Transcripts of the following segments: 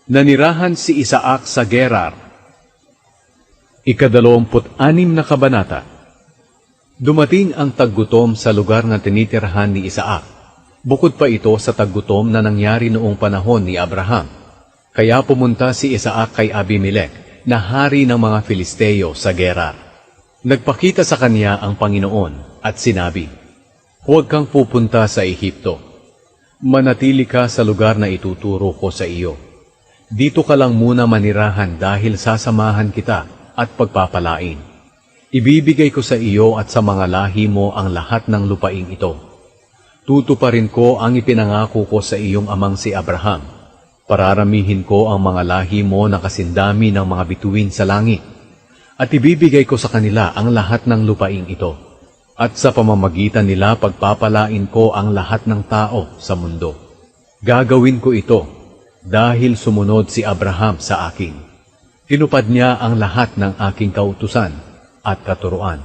Nanirahan si Isaac sa Gerar. Ika-26 na kabanata. Dumating ang taggutom sa lugar na tinitirahan ni Isaac. Bukod pa ito sa taggutom na nangyari noong panahon ni Abraham. Kaya pumunta si Isaac kay Abimelech, na hari ng mga Filisteo sa Gerar. Nagpakita sa kanya ang Panginoon at sinabi, "Huwag kang pupunta sa Ehipto. Manatili ka sa lugar na ituturo ko sa iyo. Dito ka lang muna manirahan dahil sasamahan kita at pagpapalain. Ibibigay ko sa iyo at sa mga lahi mo ang lahat ng lupaing ito. Tutuparin ko ang ipinangako ko sa iyong amang si Abraham. Pararamihin ko ang mga lahi mo na kasindami ng mga bituin sa langit. At ibibigay ko sa kanila ang lahat ng lupaing ito. At sa pamamagitan nila pagpapalain ko ang lahat ng tao sa mundo. Gagawin ko ito dahil sumunod si Abraham sa akin. Tinupad niya ang lahat ng aking kautusan at katuruan.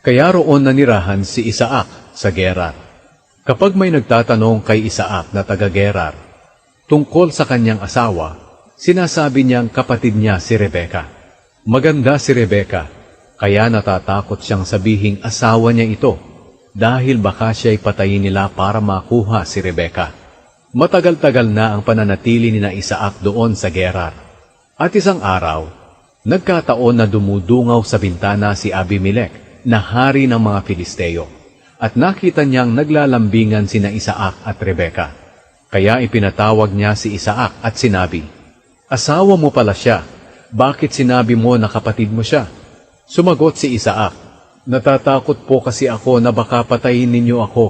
Kaya roon nanirahan si Isaac sa Gerar. Kapag may nagtatanong kay Isaac na taga-Gerar tungkol sa kanyang asawa, sinasabi niyang kapatid niya si Rebeka. Maganda si Rebeka, kaya natatakot siyang sabihing asawa niya ito, dahil baka siya'y patayin nila para makuha si Rebeka. Matagal-tagal na ang pananatili ni Isaac doon sa Gerar. At isang araw, nagkataon na dumudungaw sa bintana si Abimelech, na hari ng mga Filisteo, at nakita niyang naglalambingan sina Isaac at Rebeka. Kaya ipinatawag niya si Isaac at sinabi, "Asawa mo pala siya, bakit sinabi mo na kapatid mo siya?" Sumagot si Isaac, "Natatakot po kasi ako na baka patayin ninyo ako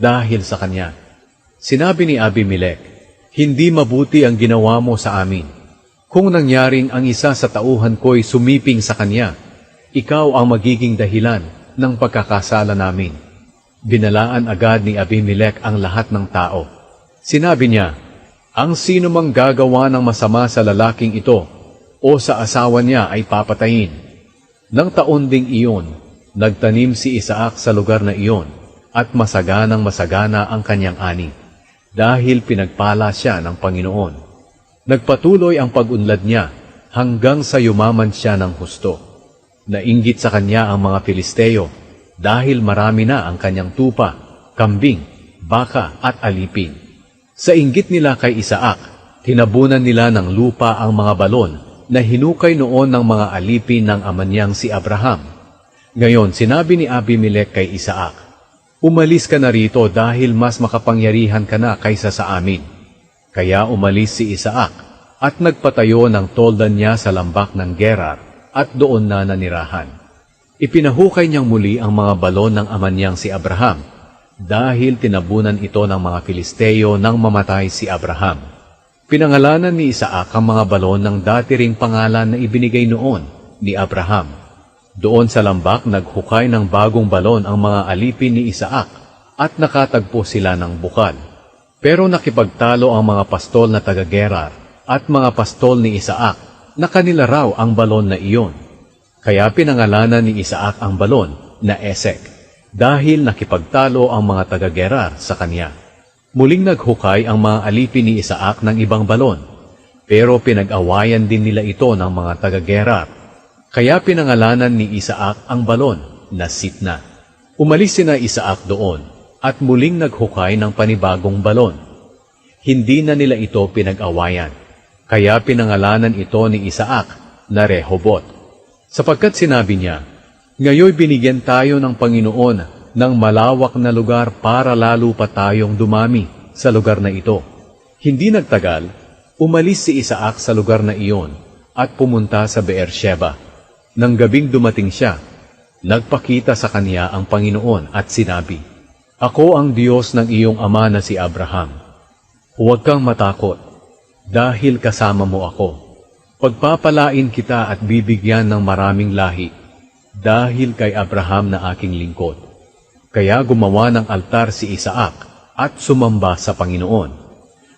dahil sa kanya." Sinabi ni Abimelech, "Hindi mabuti ang ginawa mo sa amin. Kung nangyaring ang isa sa tauhan ko'y sumiping sa kanya, ikaw ang magiging dahilan ng pagkakasala namin." Binalaan agad ni Abimelech ang lahat ng tao. Sinabi niya, "Ang sino mang gagawa ng masama sa lalaking ito o sa asawa niya ay papatayin." Nang taon ding iyon, nagtanim si Isaac sa lugar na iyon at masaganang masagana ang kanyang ani, dahil pinagpala siya ng Panginoon. Nagpatuloy ang pag-unlad niya hanggang sa yumaman siya ng husto. Nainggit sa kanya ang mga Filisteo dahil marami na ang kanyang tupa, kambing, baka at alipin. Sa inggit nila kay Isaac, tinabunan nila ng lupa ang mga balon na hinukay noon ng mga alipin ng ama niyang si Abraham. Ngayon sinabi ni Abimelech kay Isaac, "Umalis ka na rito dahil mas makapangyarihan ka na kaysa sa amin." Kaya umalis si Isaac at nagpatayo ng toldan niya sa lambak ng Gerar at doon na nanirahan. Ipinahukay niyang muli ang mga balon ng ama niyang si Abraham dahil tinabunan ito ng mga Filisteo nang mamatay si Abraham. Pinangalanan ni Isaac ang mga balon ng dati ring pangalan na ibinigay noon ni Abraham. Doon sa lambak naghukay ng bagong balon ang mga alipin ni Isaac at nakatagpo sila ng bukal. Pero nakipagtalo ang mga pastol na taga-Gerar at mga pastol ni Isaac na kanila raw ang balon na iyon. Kaya pinangalanan ni Isaac ang balon na Esek dahil nakipagtalo ang mga taga-Gerar sa kanya. Muling naghukay ang mga alipin ni Isaac ng ibang balon, pero pinag-awayan din nila ito ng mga taga-Gerar. Kaya pinangalanan ni Isaac ang balon na Sitna. Umalis sina Isaac doon at muling naghukay ng panibagong balon. Hindi na nila ito pinag-awayan, kaya pinangalanan ito ni Isaac na Rehoboth. Sapagkat sinabi niya, "Ngayoy binigyan tayo ng Panginoon ng malawak na lugar para lalo pa tayong dumami sa lugar na ito." Hindi nagtagal, umalis si Isaac sa lugar na iyon at pumunta sa Beersheba. Nang gabing dumating siya, nagpakita sa kanya ang Panginoon at sinabi, "Ako ang Diyos ng iyong ama na si Abraham. Huwag kang matakot, dahil kasama mo ako. Pagpapalain kita at bibigyan ng maraming lahi, dahil kay Abraham na aking lingkod." Kaya gumawa ng altar si Isaac at sumamba sa Panginoon.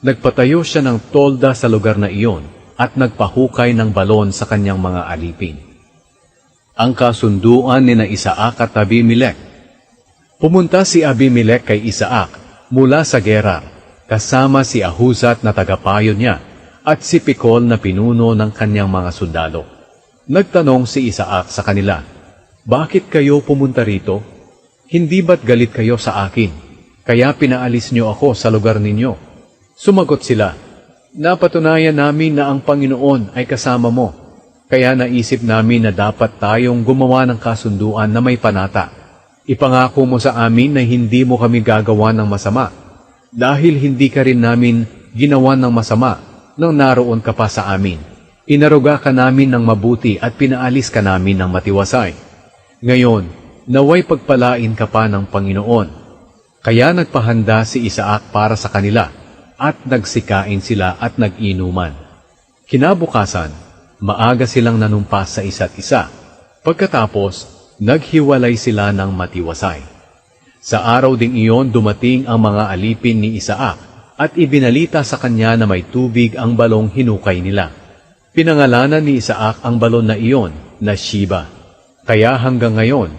Nagpatayo siya ng tolda sa lugar na iyon at nagpahukay ng balon sa kanyang mga alipin. Ang kasunduan ni Isaac at Abimelech. Pumunta si Abimelech kay Isaac mula sa Gerar, kasama si Ahuzat na tagapayo niya at si Pikol na pinuno ng kanyang mga sundalo. Nagtanong si Isaac sa kanila, "Bakit kayo pumunta rito? Hindi ba't galit kayo sa akin, kaya pinaalis niyo ako sa lugar ninyo?" Sumagot sila, "Napatunayan namin na ang Panginoon ay kasama mo, kaya naisip namin na dapat tayong gumawa ng kasunduan na may panata. Ipangako mo sa amin na hindi mo kami gagawa ng masama, dahil hindi ka rin namin ginawa ng masama nang naroon ka pa sa amin. Inaruga ka namin ng mabuti at pinaalis ka namin ng matiwasay. Ngayon, naway pagpalain ka pa ng Panginoon." Kaya nagpahanda si Isaac para sa kanila, at nagsikain sila at nag-inuman. Kinabukasan, maaga silang nanumpas sa isa't isa. Pagkatapos, naghiwalay sila ng matiwasay. Sa araw ding iyon dumating ang mga alipin ni Isaac at ibinalita sa kanya na may tubig ang balong hinukay nila. Pinangalanan ni Isaac ang balon na iyon na Sheba. Kaya hanggang ngayon,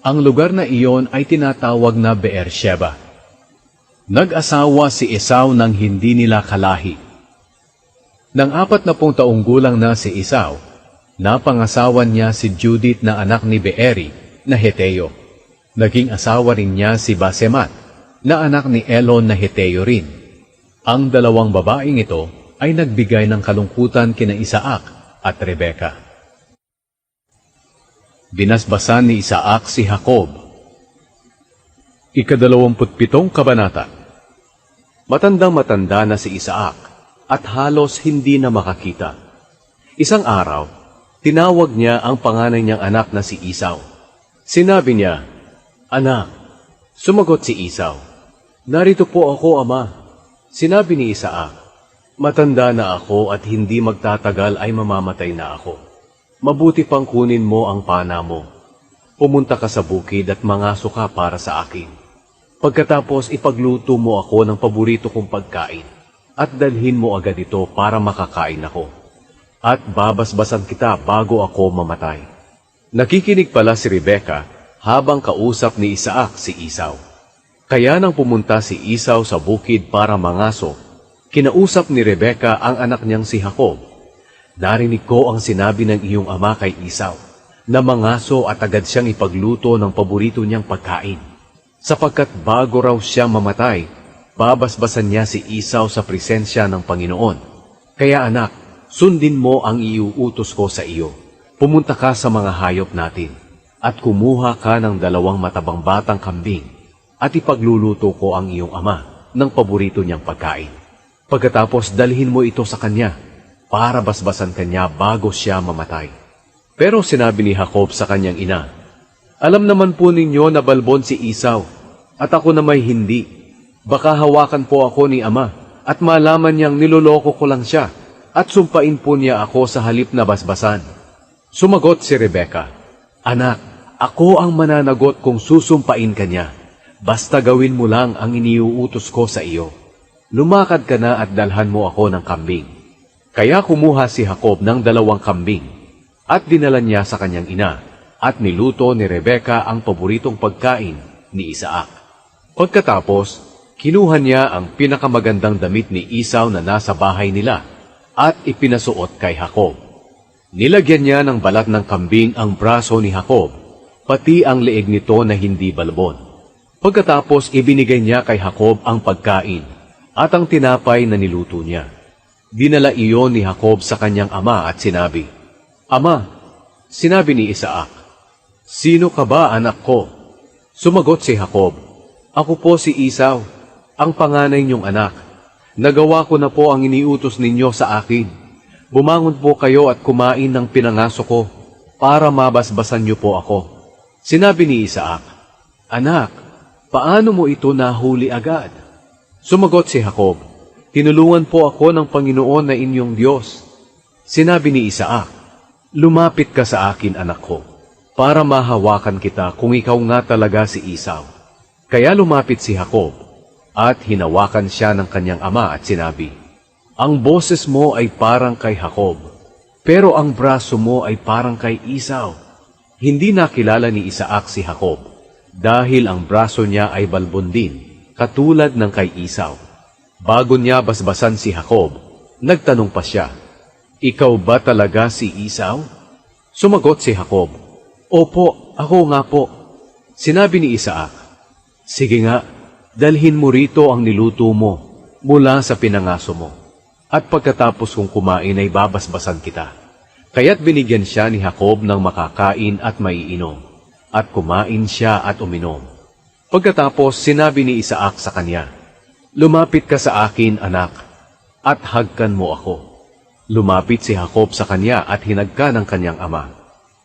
ang lugar na iyon ay tinatawag na Beersheba. Nag-asawa si Esau nang hindi nila kalahi. Nang 40 taong gulang na si Esau, napangasawan niya si Judith na anak ni Beeri na Heteo. Naging asawa rin niya si Basemat na anak ni Elon na Heteo rin. Ang dalawang babaeng ito ay nagbigay ng kalungkutan kina Isaac at Rebeka. Binasbasan ni Isaac si Jacob. Ika-27 kabanata. Matandang-matanda na si Isaac at halos hindi na makakita. Isang araw, tinawag niya ang panganay niyang anak na si Esau. Sinabi niya, "Anak." Sumagot si Esau, "Narito po ako, ama." Sinabi ni Isaac, "Matanda na ako at hindi magtatagal ay mamamatay na ako. Mabuti pang kunin mo ang pana mo. Pumunta ka sa bukid at mangaso ka para sa akin. Pagkatapos ipagluto mo ako ng paborito kong pagkain at dalhin mo agad ito para makakain ako. At babasbasan kita bago ako mamatay." Nakikinig pala si Rebeka habang kausap ni Isaac si Esau. Kaya nang pumunta si Esau sa bukid para mangaso, kinausap ni Rebeka ang anak niyang si Jacob. "Narinig ko ang sinabi ng iyong ama kay Esau, na mangaso at agad siyang ipagluto ng paborito niyang pagkain. Sapagkat bago raw siya mamatay, babasbasan niya si Esau sa presensya ng Panginoon. Kaya anak, sundin mo ang iuutos ko sa iyo. Pumunta ka sa mga hayop natin, at kumuha ka ng 2 matabang batang kambing, at ipagluluto ko ang iyong ama ng paborito niyang pagkain. Pagkatapos dalhin mo ito sa kanya, para basbasan kanya bago siya mamatay." Pero sinabi ni Jacob sa kanyang ina, "Alam naman po ninyo na balbon si Esau, at ako na may hindi. Baka hawakan po ako ni ama, at malaman niyang niloloko ko lang siya, at sumpain po niya ako sa halip na basbasan." Sumagot si Rebeka, "Anak, ako ang mananagot kung susumpain ka niya. Basta gawin mo lang ang iniuutos ko sa iyo. Lumakad ka na at dalhan mo ako ng kambing." Kaya kumuha si Jacob ng 2 kambing, at dinala niya sa kanyang ina, at niluto ni Rebeka ang paboritong pagkain ni Isaac. Pagkatapos, kinuha niya ang pinakamagandang damit ni Esau na nasa bahay nila, at ipinasuot kay Jacob. Nilagyan niya ng balat ng kambing ang braso ni Jacob, pati ang leeg nito na hindi balbon. Pagkatapos ibinigay niya kay Jacob ang pagkain at ang tinapay na niluto niya. Dinala iyon ni Jacob sa kanyang ama at sinabi, "Ama," sinabi ni Isaac, "Sino ka ba, anak ko?" Sumagot si Jacob, "Ako po si Esau, ang panganay niyong anak. Nagawa ko na po ang iniutos ninyo sa akin. Bumangon po kayo at kumain ng pinangaso ko, para mabasbasan niyo po ako." Sinabi ni Isaac, "Anak, paano mo ito nahuli agad?" Sumagot si Jacob, "Tinulungan po ako ng Panginoon na inyong Diyos." Sinabi ni Isaac, "Lumapit ka sa akin, anak ko, para mahawakan kita kung ikaw nga talaga si Esau." Kaya lumapit si Jacob, at hinawakan siya ng kanyang ama at sinabi, "Ang boses mo ay parang kay Jacob, pero ang braso mo ay parang kay Esau." Hindi nakilala ni Isaac si Jacob, dahil ang braso niya ay balbon din, katulad ng kay Esau. Bago niya basbasan si Jacob, Nagtanong pa siya, "Ikaw ba talaga si Esau?" Sumagot si Jacob, "Opo, ako nga po." Sinabi ni Isaac, "Sige nga, dalhin mo rito ang niluto mo mula sa pinangaso mo. At pagkatapos kong kumain ay babasbasan kita." Kaya't binigyan siya ni Jacob ng makakain at maiinom. At kumain siya at uminom. Pagkatapos sinabi ni Isaac sa kanya, "Lumapit ka sa akin, anak, at hagkan mo ako." Lumapit si Jacob sa kanya at hinagka ng kanyang ama.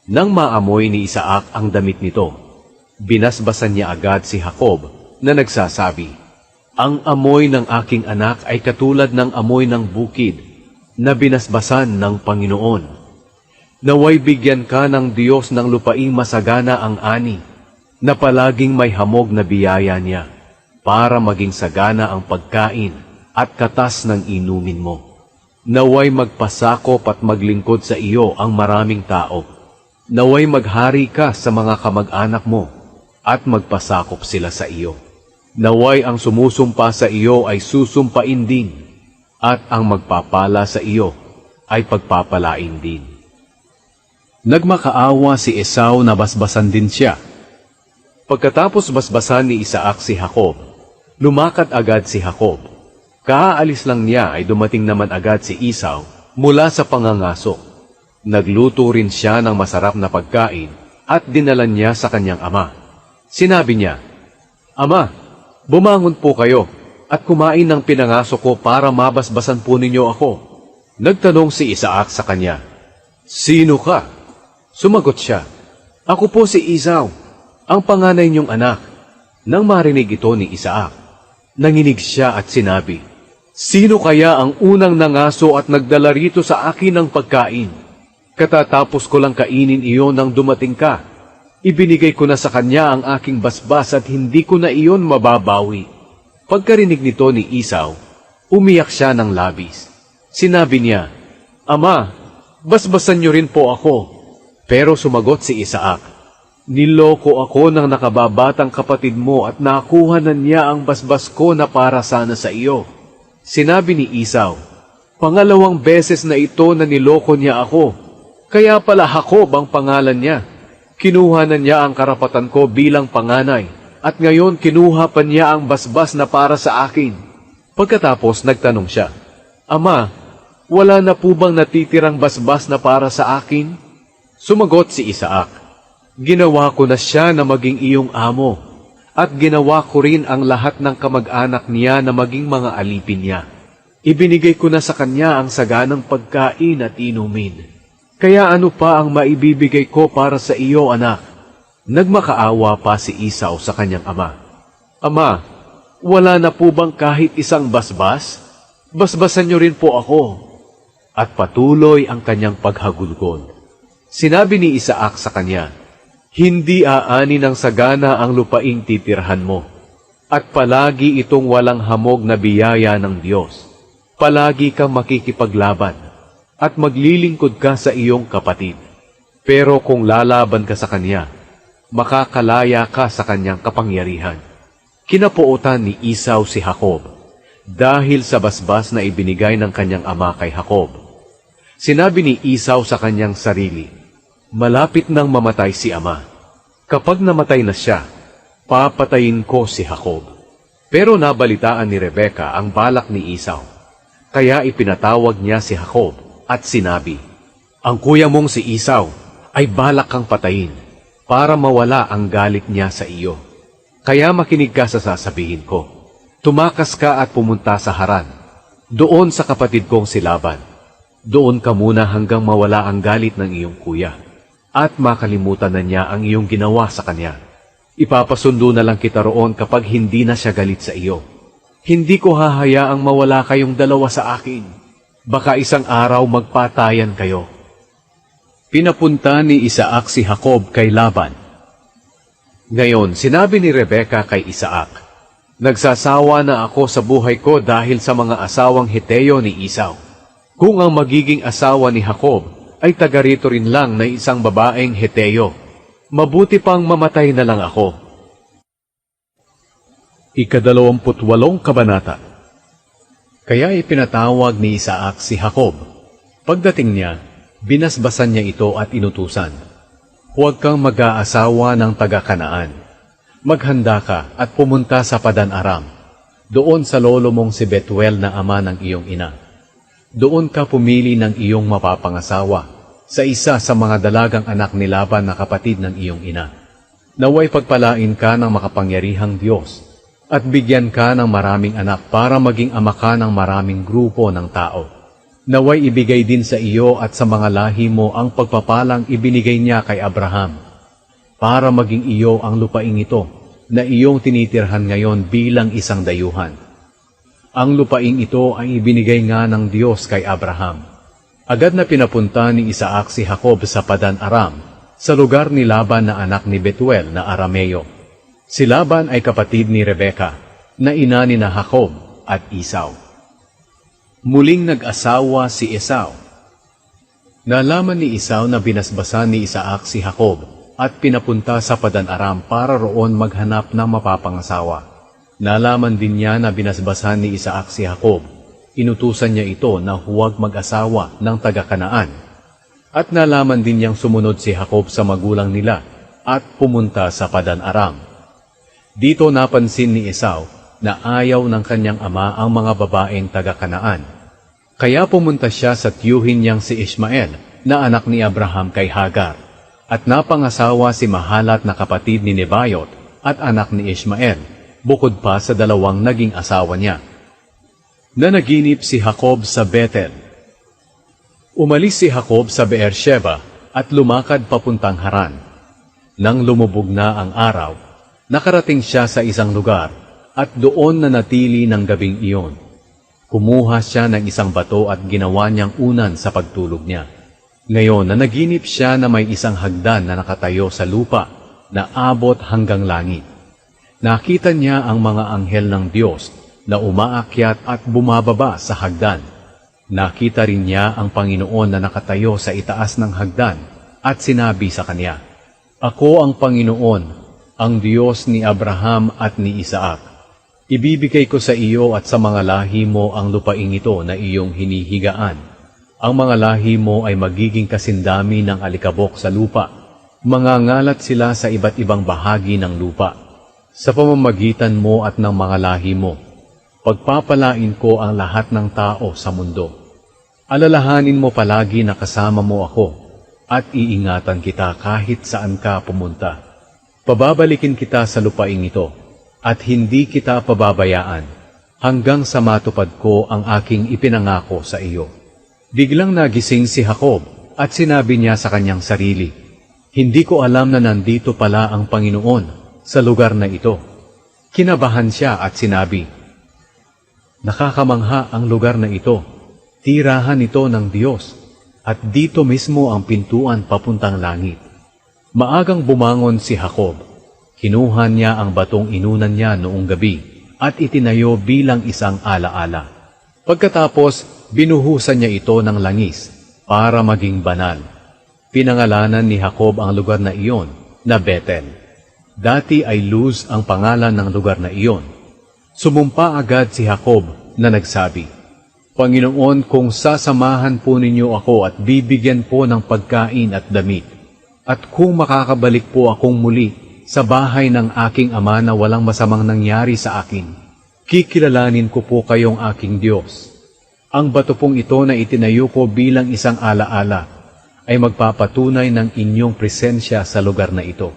Nang maamoy ni Isaac ang damit nito, binasbasan niya agad si Jacob na nagsasabi, "Ang amoy ng aking anak ay katulad ng amoy ng bukid na binasbasan ng Panginoon. Naway bigyan ka ng Diyos ng lupaing masagana ang ani, na palaging may hamog na biyaya niya, para maging sagana ang pagkain at katas ng inumin mo. Naway magpasakop at maglingkod sa iyo ang maraming tao. Naway maghari ka sa mga kamag-anak mo, at magpasakop sila sa iyo. Naway ang sumusumpa sa iyo ay susumpain din, at ang magpapala sa iyo ay pagpapalain din." Nagmakaawa si Esau na basbasan din siya. Pagkatapos basbasan ni Isaac si Jacob, lumakad agad si Jacob. Kaalis lang niya ay dumating naman agad si Esau mula sa pangangaso. Nagluto rin siya ng masarap na pagkain at dinala niya sa kanyang ama. Sinabi niya, "Ama, bumangon po kayo at kumain ng pinangaso ko para mabasbasan po ninyo ako." Nagtanong si Isaac sa kanya, "Sino ka?" Sumagot siya, "Ako po si Esau, ang panganay niyong anak." Nang marinig ito ni Isaac, nanginig siya at sinabi, "Sino kaya ang unang nangaso at nagdala rito sa akin ng pagkain? Katatapos ko lang kainin iyon nang dumating ka. Ibinigay ko na sa kanya ang aking basbas at hindi ko na iyon mababawi." Pagkarinig nito ni Esau, umiyak siya ng labis. Sinabi niya, "Ama, basbasan niyo rin po ako." Pero sumagot si Isaac, "Niloko ako ng nakababatang kapatid mo at nakuha na niya ang basbas ko na para sana sa iyo." Sinabi ni Esau, "Pangalawang beses na ito na niloko niya ako. Kaya pala Jacob ang pangalan niya. Kinuha na niya ang karapatan ko bilang panganay, at ngayon kinuha pa niya ang basbas na para sa akin." Pagkatapos nagtanong siya, "Ama, wala na po bang natitirang basbas na para sa akin?" Sumagot si Isaac, "Ginawa ko na siya na maging iyong amo, at ginawa ko rin ang lahat ng kamag-anak niya na maging mga alipin niya. Ibinigay ko na sa kanya ang saganang pagkain at inumin. Kaya ano pa ang maibibigay ko para sa iyo, anak?" Nagmakaawa pa si Esau sa kanyang ama. "Ama, wala na po bang kahit isang basbas? Basbasan niyo rin po ako." At patuloy ang kanyang paghagulgol. Sinabi ni Isaac sa kanya, "Hindi aani ng sagana ang lupaing titirhan mo, at palagi itong walang hamog na biyaya ng Diyos. Palagi kang makikipaglaban, at maglilingkod ka sa iyong kapatid. Pero kung lalaban ka sa kanya, makakalaya ka sa kanyang kapangyarihan." Kinapuutan ni Esau si Jacob, dahil sa basbas na ibinigay ng kanyang ama kay Jacob. Sinabi ni Esau sa kanyang sarili, "Malapit nang mamatay si ama. Kapag namatay na siya, papatayin ko si Jacob." Pero nabalitaan ni Rebeka ang balak ni Esau. Kaya ipinatawag niya si Jacob at sinabi, "Ang kuya mong si Esau ay balak kang patayin para mawala ang galit niya sa iyo. Kaya makinig ka sa sasabihin ko. Tumakas ka at pumunta sa Haran, doon sa kapatid kong si Laban. Doon ka muna hanggang mawala ang galit ng iyong kuya, at makalimutan na niya ang iyong ginawa sa kanya. Ipapasundo na lang kita roon kapag hindi na siya galit sa iyo. Hindi ko hahayaang mawala kayong dalawa sa akin. Baka isang araw magpatayan kayo." Pinapunta ni Isaac si Jacob kay Laban. Ngayon, sinabi ni Rebeka kay Isaac, "Nagsasawa na ako sa buhay ko dahil sa mga asawang Heteo ni Esau. Kung ang magiging asawa ni Jacob ay taga rito rin lang na isang babaeng Heteo, mabuti pang mamatay na lang ako." 28 Kabanata. Kaya ipinatawag ni Isaac si Jacob. Pagdating niya, binasbasan niya ito at inutusan, "Huwag kang mag-aasawa ng taga-Kanaan. Maghanda ka at pumunta sa Padan-aram, doon sa lolo mong si Betuel na ama ng iyong ina. Doon ka pumili ng iyong mapapangasawa sa isa sa mga dalagang anak ni Laban na kapatid ng iyong ina. Naway pagpalain ka ng makapangyarihang Diyos at bigyan ka ng maraming anak para maging ama ka ng maraming grupo ng tao. Naway ibigay din sa iyo at sa mga lahi mo ang pagpapalang ibinigay niya kay Abraham, para maging iyo ang lupaing ito na iyong tinitirhan ngayon bilang isang dayuhan. Ang lupaing ito ay ibinigay nga ng Diyos kay Abraham." Agad na pinapunta ni Isaac si Jacob sa Padan-aram, sa lugar ni Laban na anak ni Betuel na Arameo. Si Laban ay kapatid ni Rebeka, na ina ni na Jacob at Esau. Muling nag-asawa si Esau. Nalaman ni Esau na binasbasan ni Isaac si Jacob at pinapunta sa Padan-aram para roon maghanap ng mapapangasawa. Nalaman din niya na binasbasan ni Isaac si Jacob. Inutusan niya ito na huwag mag-asawa ng taga-Kanaan. At nalaman din niyang sumunod si Jacob sa magulang nila at pumunta sa Padan-aram. Dito napansin ni Esau na ayaw ng kanyang ama ang mga babaeng taga-Kanaan. Kaya pumunta siya sa tiyuhin niyang si Ishmael na anak ni Abraham kay Hagar, at napangasawa si Mahalat na kapatid ni Nebayot at anak ni Ishmael, bukod pa sa dalawang naging asawa niya. Nanaginip si Jacob sa Bethel. Umalis si Jacob sa Beersheba at lumakad papuntang Haran. Nang lumubog na ang araw, nakarating siya sa isang lugar at doon nanatili ng gabing iyon. Kumuha siya ng isang bato at ginawa niyang unan sa pagtulog niya. Ngayon nanaginip siya na may isang hagdan na nakatayo sa lupa na abot hanggang langit. Nakita niya ang mga anghel ng Diyos na umaakyat at bumababa sa hagdan. Nakita rin niya ang Panginoon na nakatayo sa itaas ng hagdan at sinabi sa kanya, "Ako ang Panginoon, ang Diyos ni Abraham at ni Isaac. Ibibigay ko sa iyo at sa mga lahi mo ang lupaing ito na iyong hinihigaan. Ang mga lahi mo ay magiging kasindami ng alikabok sa lupa. Mangangalat sila sa iba't ibang bahagi ng lupa. Sa pamamagitan mo at ng mga lahi mo, pagpapalain ko ang lahat ng tao sa mundo. Alalahanin mo palagi na kasama mo ako at iingatan kita kahit saan ka pumunta. Pababalikin kita sa lupaing ito at hindi kita pababayaan hanggang sa matupad ko ang aking ipinangako sa iyo." Biglang nagising si Jacob at sinabi niya sa kanyang sarili, "Hindi ko alam na nandito pala ang Panginoon sa lugar na ito." Kinabahan siya at sinabi, "Nakakamangha ang lugar na ito. Tirahan ito ng Diyos, at dito mismo ang pintuan papuntang langit." Maagang bumangon si Jacob. Kinuha niya ang batong inunan niya noong gabi at itinayo bilang isang alaala. Pagkatapos, binuhusan niya ito ng langis para maging banal. Pinangalanan ni Jacob ang lugar na iyon na Bethel. Dati ay Luz ang pangalan ng lugar na iyon. Sumumpa agad si Jacob na nagsabi, "Panginoon, kung sasamahan po ninyo ako at bibigyan po ng pagkain at damit, at kung makakabalik po akong muli sa bahay ng aking ama na walang masamang nangyari sa akin, kikilalanin ko po kayong aking Diyos. Ang bato pong ito na itinayo ko bilang isang alaala ay magpapatunay ng inyong presensya sa lugar na ito.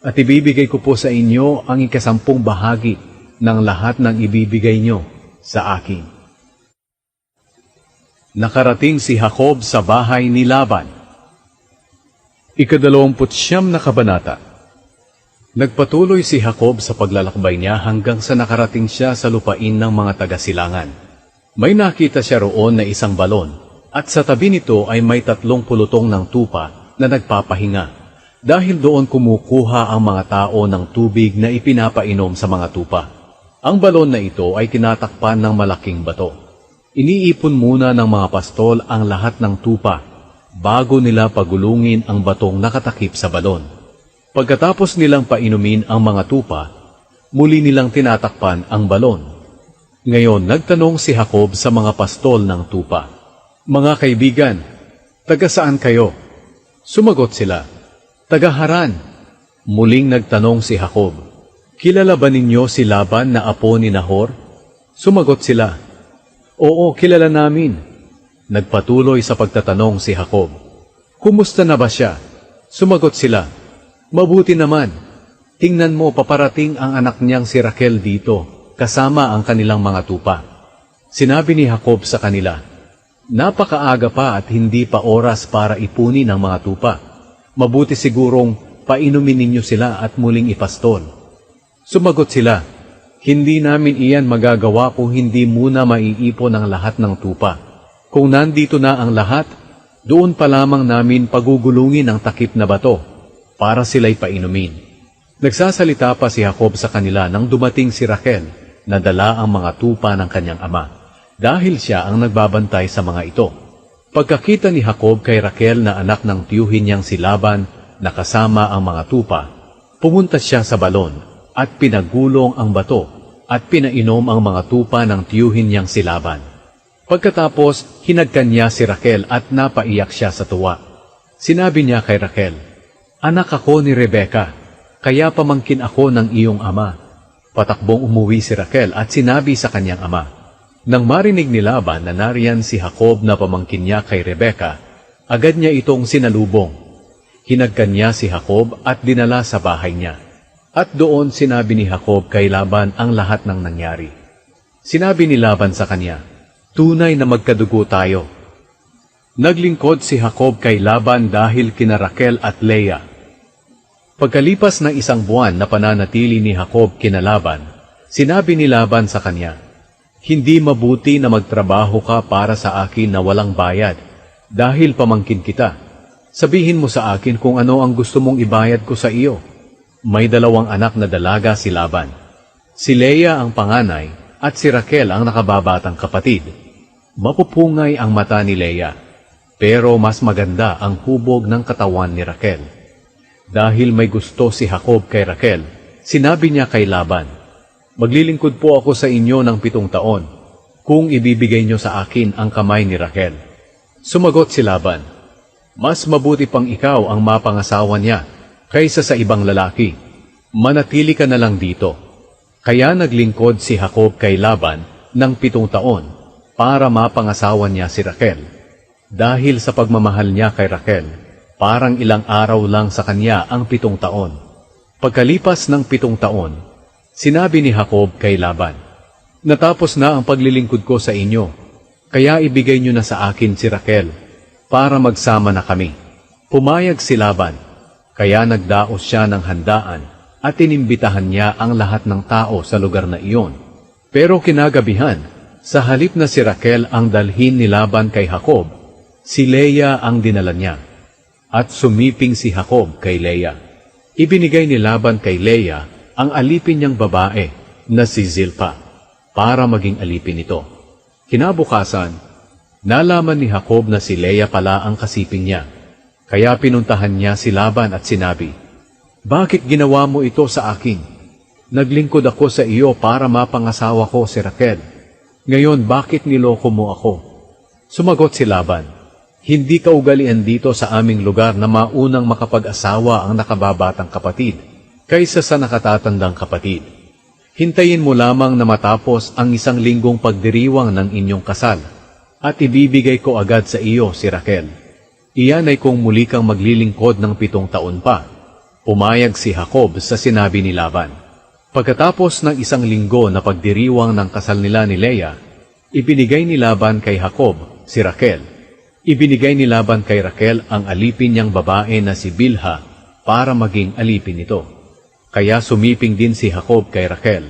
At ibibigay ko po sa inyo ang 10 bahagi ng lahat ng ibibigay nyo sa akin." Nakarating si Jacob sa bahay ni Laban. 29 na kabanata. Nagpatuloy si Jacob sa paglalakbay niya hanggang sa nakarating siya sa lupain ng mga taga-silangan. May nakita siya roon na isang balon, at sa tabi nito ay may 3 pulutong ng tupa na nagpapahinga, dahil doon kumukuha ang mga tao ng tubig na ipinapainom sa mga tupa. Ang balon na ito ay tinatakpan ng malaking bato. Iniipon muna ng mga pastol ang lahat ng tupa bago nila pagulungin ang batong nakatakip sa balon. Pagkatapos nilang painumin ang mga tupa, muli nilang tinatakpan ang balon. Ngayon nagtanong si Jacob sa mga pastol ng tupa, "Mga kaibigan, taga saan kayo?" Sumagot sila, "Taga Haran." Muling nagtanong si Jacob, "Kilala ba ninyo si Laban na apo ni Nahor?" Sumagot sila, "Oo, kilala namin." Nagpatuloy sa pagtatanong si Jacob, "Kumusta na ba siya?" Sumagot sila, "Mabuti naman. Tingnan mo, paparating ang anak niyang si Raquel dito, kasama ang kanilang mga tupa." Sinabi ni Jacob sa kanila, "Napakaaga pa at hindi pa oras para ipunin ang mga tupa. Mabuti sigurong painumin ninyo sila at muling ipastol." Sumagot sila, "Hindi namin iyan magagawa kung hindi muna maiipon ang lahat ng tupa. Kung nandito na ang lahat, doon pa lamang namin pagugulungin ang takip na bato para sila'y painumin." Nagsasalita pa si Jacob sa kanila nang dumating si Raquel na dala ang mga tupa ng kanyang ama, dahil siya ang nagbabantay sa mga ito. Pagkakita ni Jacob kay Raquel na anak ng tiyuhin niyang si Laban na kasama ang mga tupa, pumunta siya sa balon at pinagulong ang bato at pinainom ang mga tupa ng tiyuhin niyang si Laban. Pagkatapos, hinagkan niya si Raquel at napaiyak siya sa tuwa. Sinabi niya kay Raquel, "Anak ako ni Rebeka, kaya pamangkin ako ng iyong ama." Patakbong umuwi si Raquel at sinabi sa kanyang ama. Nang marinig ni Laban na nariyan si Jacob na pamangkin niya kay Rebeka, agad niya itong sinalubong. Hinagkan niya si Jacob at dinala sa bahay niya. At doon sinabi ni Jacob kay Laban ang lahat ng nangyari. Sinabi ni Laban sa kanya, "Tunay na magkadugo tayo." Naglingkod si Jacob kay Laban dahil kina Raquel at Leah. Pagkalipas ng 1 buwan na pananatili ni Jacob kina Laban, sinabi ni Laban sa kanya, "Hindi mabuti na magtrabaho ka para sa akin na walang bayad, dahil pamangkin kita. Sabihin mo sa akin kung ano ang gusto mong ibayad ko sa iyo." May 2 anak na dalaga si Laban. Si Leah ang panganay at si Raquel ang nakababatang kapatid. Mapupungay ang mata ni Leah, pero mas maganda ang hubog ng katawan ni Raquel. Dahil may gusto si Jacob kay Raquel, sinabi niya kay Laban, "Maglilingkod po ako sa inyo ng 7 taon, kung ibibigay niyo sa akin ang kamay ni Raquel." Sumagot si Laban, "Mas mabuti pang ikaw ang mapangasawa niya, kaysa sa ibang lalaki. Manatili ka na lang dito." Kaya naglingkod si Jacob kay Laban ng 7 taon para mapangasawa niya si Raquel. Dahil sa pagmamahal niya kay Raquel, parang ilang araw lang sa kanya ang 7 taon. Pagkalipas ng 7 taon, sinabi ni Jacob kay Laban, "Natapos na ang paglilingkod ko sa inyo, kaya ibigay niyo na sa akin si Raquel para magsama na kami." Pumayag si Laban, kaya nagdaos siya ng handaan at inimbitahan niya ang lahat ng tao sa lugar na iyon. Pero kinagabihan, sa halip na si Raquel ang dalhin ni Laban kay Jacob, si Leah ang dinala niya. At sumiping si Jacob kay Leah. Ibinigay ni Laban kay Leah ang alipin niyang babae na si Zilpa para maging alipin nito. Kinabukasan, nalaman ni Jacob na si Leah pala ang kasiping niya. Kaya pinuntahan niya si Laban at sinabi, "Bakit ginawa mo ito sa akin? Naglingkod ako sa iyo para mapangasawa ko si Raquel. Ngayon bakit niloko mo ako?" Sumagot si Laban, "Hindi kaugalian dito sa aming lugar na maunang makapag-asawa ang nakababatang kapatid kaysa sa nakatatandang kapatid. Hintayin mo lamang na matapos ang 1 linggong pagdiriwang ng inyong kasal, at ibibigay ko agad sa iyo si Raquel. Iyan ay kung muli kang maglilingkod ng 7 taon pa." Pumayag si Jacob sa sinabi ni Laban. Pagkatapos ng 1 linggo na pagdiriwang ng kasal nila ni Leah, ibinigay ni Laban kay Jacob si Raquel. Ibinigay ni Laban kay Raquel ang alipin niyang babae na si Bilha para maging alipin nito. Kaya sumiping din si Jacob kay Raquel.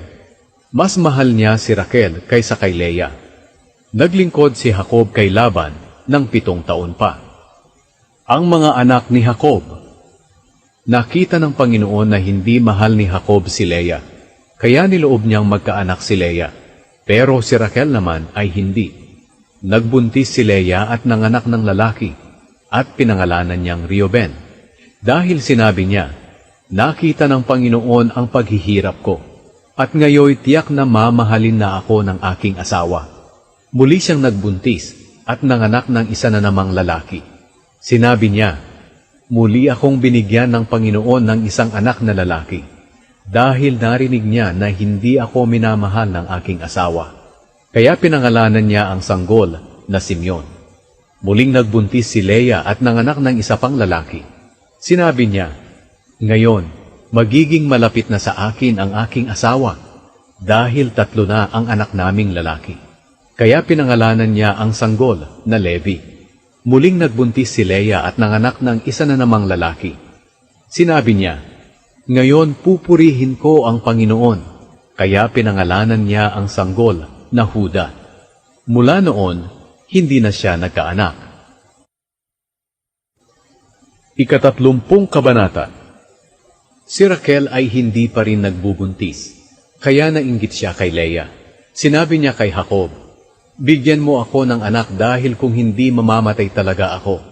Mas mahal niya si Raquel kaysa kay Leah. Naglingkod si Jacob kay Laban ng 7 taon pa. Ang mga anak ni Jacob. Nakita ng Panginoon na hindi mahal ni Jacob si Leah, kaya niloob niyang magkaanak si Leah. Pero si Raquel naman ay hindi. Nagbuntis si Leah at nanganak ng lalaki, at pinangalanan niyang Reuben. Dahil sinabi niya, "Nakita ng Panginoon ang paghihirap ko. At ngayoy tiyak na mamahalin na ako ng aking asawa. Muli siyang nagbuntis at nanganak ng isa na namang lalaki. Sinabi niya, muli akong binigyan ng Panginoon ng isang anak na lalaki, dahil narinig niya na hindi ako minamahal ng aking asawa. Kaya pinangalanan niya ang sanggol na Simeon. Muling nagbuntis si Leah at nanganak ng isa pang lalaki. Sinabi niya, ngayon, magiging malapit na sa akin ang aking asawa, dahil 3 na ang anak naming lalaki. Kaya pinangalanan niya ang sanggol na Levi. Muling nagbuntis si Leah at nanganak ng isa na namang lalaki. Sinabi niya, ngayon pupurihin ko ang Panginoon. Kaya pinangalanan niya ang sanggol na Huda. Mula noon, hindi na siya nagkaanak. 31 Kabanata. Si Raquel ay hindi pa rin nagbubuntis, kaya nainggit siya kay Leah. Sinabi niya kay Jacob, bigyan mo ako ng anak dahil kung hindi mamamatay talaga ako.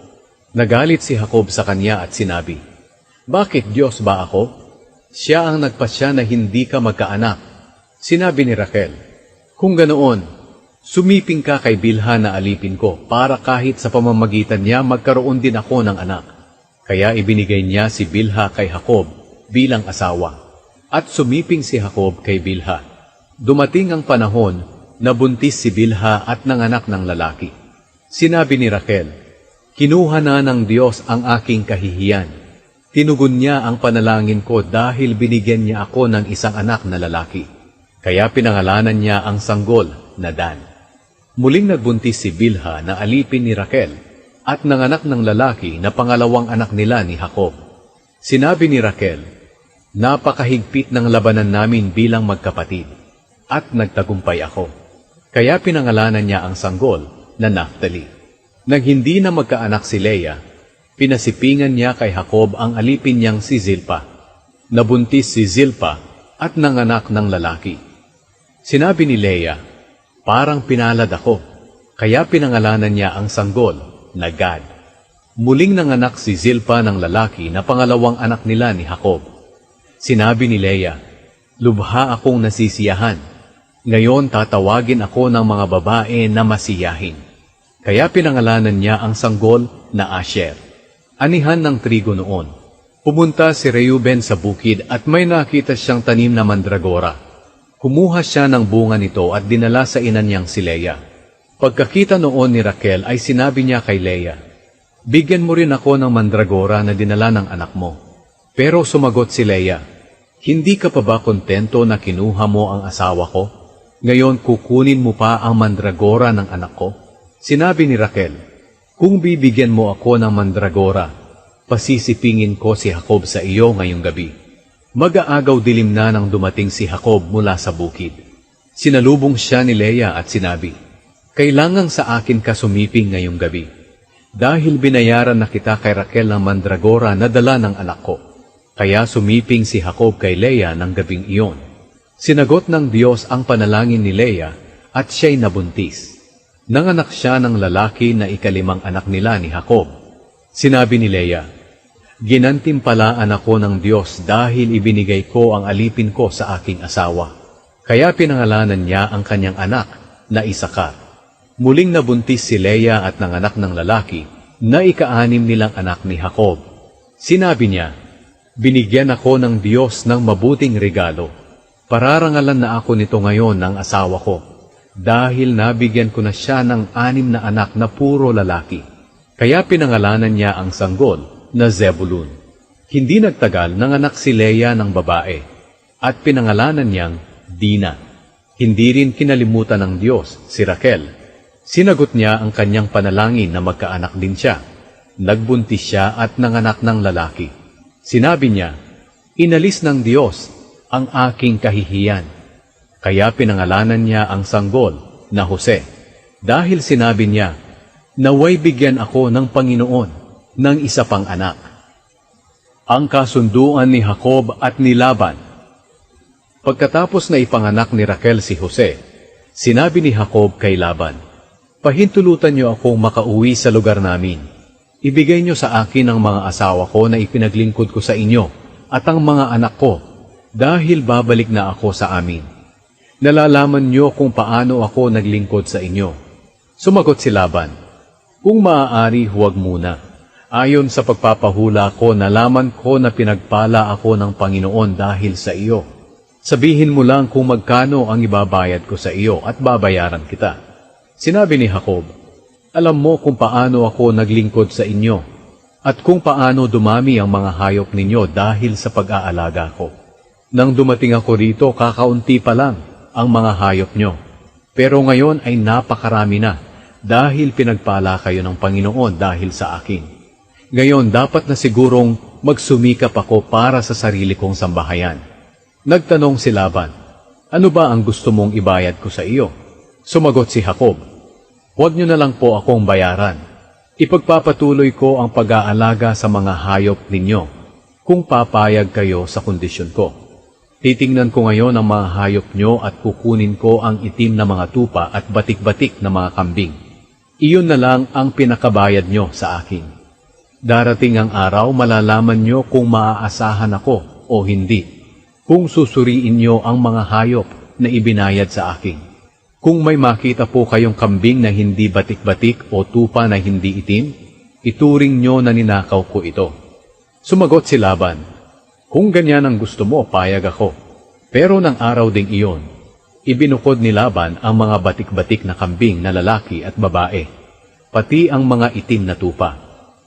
Nagalit si Jacob sa kanya at sinabi, bakit Diyos ba ako? Siya ang nagpasya na hindi ka magkaanak. Sinabi ni Raquel, kung ganoon, sumiping ka kay Bilha na alipin ko para kahit sa pamamagitan niya magkaroon din ako ng anak. Kaya ibinigay niya si Bilha kay Jacob bilang asawa. At sumiping si Jacob kay Bilha. Dumating ang panahon nabuntis si Bilha at nanganak ng lalaki. Sinabi ni Raquel, kinuha na ng Diyos ang aking kahihiyan. Tinugon niya ang panalangin ko dahil binigyan niya ako ng isang anak na lalaki. Kaya pinangalanan niya ang sanggol na Dan. Muling nagbuntis si Bilha na alipin ni Raquel at nanganak ng lalaki na pangalawang anak nila ni Jacob. Sinabi ni Raquel, napakahigpit ng labanan namin bilang magkapatid at nagtagumpay ako. Kaya pinangalanan niya ang sanggol na Naphtali. Nang hindi na magkaanak si Leah, pinasipingan niya kay Jacob ang alipin niyang si Zilpa. Nabuntis si Zilpa at nanganak ng lalaki. Sinabi ni Leah, parang pinalad ako. Kaya pinangalanan niya ang sanggol na Gad. Muling nanganak si Zilpa ng lalaki na pangalawang anak nila ni Jacob. Sinabi ni Leah, lubha akong nasisiyahan. Ngayon tatawagin ako ng mga babae na masiyahin. Kaya pinangalanan niya ang sanggol na Asher. Anihan ng trigo noon. Pumunta si Reuben sa bukid at may nakita siyang tanim na mandragora. Kumuha siya ng bunga nito at dinala sa ina niyang si Leah. Pagkakita noon ni Raquel ay sinabi niya kay Leah, bigyan mo rin ako ng mandragora na dinala ng anak mo. Pero sumagot si Leah, hindi ka pa ba kontento na kinuha mo ang asawa ko? Ngayon kukunin mo pa ang mandragora ng anak ko? Sinabi ni Raquel, kung bibigyan mo ako ng mandragora, pasisipingin ko si Jacob sa iyo ngayong gabi. Mag-aagaw dilim na nang dumating si Jacob mula sa bukid. Sinalubong siya ni Leah at sinabi, kailangang sa akin ka sumiping ngayong gabi, dahil binayaran na kita kay Raquel ng mandragora na dala ng anak ko. Kaya sumiping si Jacob kay Leah ng gabing iyon. Sinagot ng Diyos ang panalangin ni Leah at siya'y nabuntis. Nanganak siya ng lalaki na ikalimang anak nila ni Jacob. Sinabi ni Leah, ginantimpalaan ako ng Diyos dahil ibinigay ko ang alipin ko sa aking asawa. Kaya pinangalanan niya ang kanyang anak na Isakar. Muling nabuntis si Leah at nanganak ng lalaki na ika-6 nilang anak ni Jacob. Sinabi niya, binigyan ako ng Diyos ng mabuting regalo. Pararangalan na ako nito ngayon ng asawa ko, dahil nabigyan ko na siya ng 6 na anak na puro lalaki. Kaya pinangalanan niya ang sanggol na Zebulun. Hindi nagtagal nanganak si Leah ng babae, at pinangalanan niyang Dina. Hindi rin kinalimutan ng Diyos si Raquel. Sinagot niya ang kanyang panalangin na magkaanak din siya. Nagbuntis siya at nanganak ng lalaki. Sinabi niya, inalis ng Diyos ang aking kahihiyan. Kaya pinangalanan niya ang sanggol na Jose, dahil sinabi niya, naway bigyan ako ng Panginoon ng isa pang anak. Ang kasunduan ni Jacob at ni Laban. Pagkatapos na ipanganak ni Raquel si Jose, sinabi ni Jacob kay Laban, pahintulutan niyo akong makauwi sa lugar namin. Ibigay niyo sa akin ang mga asawa ko na ipinaglingkod ko sa inyo at ang mga anak ko, dahil babalik na ako sa amin. Nalalaman niyo kung paano ako naglingkod sa inyo. Sumagot si Laban, kung maaari huwag muna. Ayon sa pagpapahula ko, nalaman ko na pinagpala ako ng Panginoon dahil sa iyo. Sabihin mo lang kung magkano ang ibabayad ko sa iyo at babayaran kita. Sinabi ni Jacob, alam mo kung paano ako naglingkod sa inyo at kung paano dumami ang mga hayop ninyo dahil sa pag-aalaga ko. Nang dumating ako rito, kakaunti pa lang ang mga hayop nyo. Pero ngayon ay napakarami na dahil pinagpala kayo ng Panginoon dahil sa akin. Ngayon, dapat na sigurong magsumikap ako para sa sarili kong sambahayan. Nagtanong si Laban, ano ba ang gusto mong ibayad ko sa iyo? Sumagot si Jacob, huwag niyo na lang po akong bayaran. Ipagpapatuloy ko ang pag-aalaga sa mga hayop ninyo kung papayag kayo sa kondisyon ko. Titingnan ko ngayon ang mga hayop nyo at kukunin ko ang itim na mga tupa at batik-batik na mga kambing. Iyon na lang ang pinakabayad nyo sa akin. Darating ang araw, malalaman nyo kung maaasahan ako o hindi, kung susuriin nyo ang mga hayop na ibinayad sa akin. Kung may makita po kayong kambing na hindi batik-batik o tupa na hindi itim, ituring nyo na ninakaw ko ito. Sumagot si Laban, kung ganyan ang gusto mo, payag ako. Pero ng araw ding iyon, ibinukod ni Laban ang mga batik-batik na kambing na lalaki at babae, pati ang mga itim na tupa.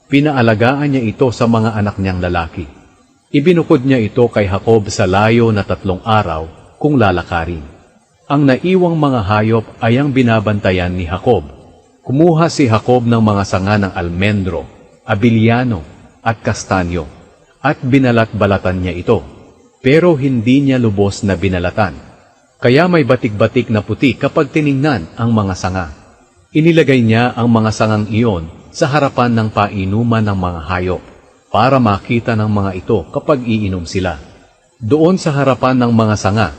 Pinaalagaan niya ito sa mga anak niyang lalaki. Ibinukod niya ito kay Jacob sa layo na 3 araw kung lalakarin. Ang naiwang mga hayop ay ang binabantayan ni Jacob. Kumuha si Jacob ng mga sanga ng almendro, abiliano at kastanyo at binalat-balatan niya ito. Pero hindi niya lubos na binalatan. Kaya may batik-batik na puti kapag tiningnan ang mga sanga. Inilagay niya ang mga sangang iyon sa harapan ng painuman ng mga hayop para makita ng mga ito kapag iinom sila. Doon sa harapan ng mga sanga,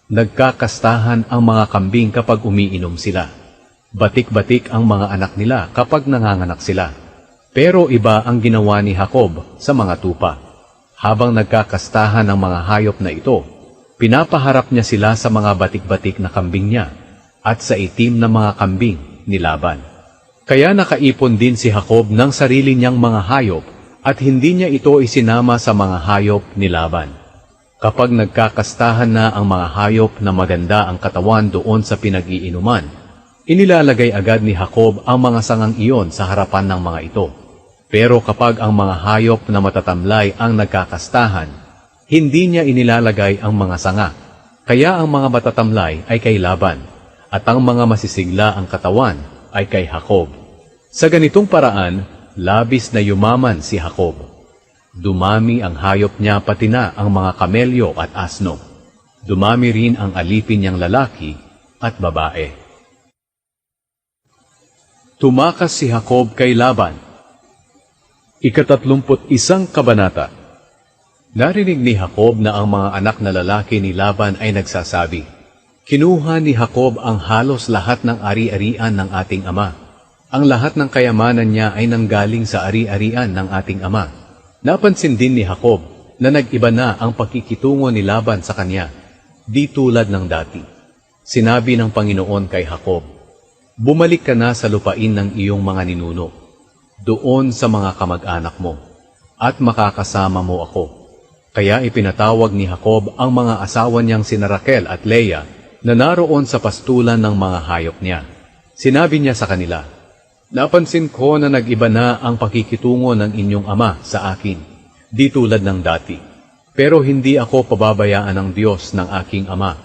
nagkakastahan ang mga kambing kapag umiinom sila. Batik-batik ang mga anak nila kapag nanganganak sila. Pero iba ang ginawa ni Jacob sa mga tupa. Habang nagkakastahan ang mga hayop na ito, pinapaharap niya sila sa mga batik-batik na kambing niya at sa itim na mga kambing ni Laban. Kaya nakaipon din si Jacob ng sarili niyang mga hayop at hindi niya ito isinama sa mga hayop ni Laban. Kapag nagkakastahan na ang mga hayop na maganda ang katawan doon sa pinag-iinuman, inilalagay agad ni Jacob ang mga sangang iyon sa harapan ng mga ito. Pero kapag ang mga hayop na matatamlay ang nagkakastahan, hindi niya inilalagay ang mga sanga. Kaya ang mga matatamlay ay kay Laban at ang mga masisigla ang katawan ay kay Jacob. Sa ganitong paraan, labis na yumaman si Jacob. Dumami ang hayop niya pati na ang mga kamelyo at asno. Dumami rin ang alipin niyang lalaki at babae. Tumakas si Jacob kay Laban. 31 kabanata. Narinig ni Jacob na ang mga anak na lalaki ni Laban ay nagsasabi, kinuha ni Jacob ang halos lahat ng ari-arian ng ating ama. Ang lahat ng kayamanan niya ay nanggaling sa ari-arian ng ating ama. Napansin din ni Jacob na nag-iba na ang pakikitungo ni Laban sa kanya, di tulad ng dati. Sinabi ng Panginoon kay Jacob, bumalik ka na sa lupain ng iyong mga ninuno, doon sa mga kamag-anak mo, at makakasama mo ako. Kaya ipinatawag ni Jacob ang mga asawa niyang sina Raquel at Leah na naroon sa pastulan ng mga hayop niya. Sinabi niya sa kanila, napansin ko na nag-iba na ang pakikitungo ng inyong ama sa akin, di tulad ng dati. Pero hindi ako pababayaan ng Diyos ng aking ama.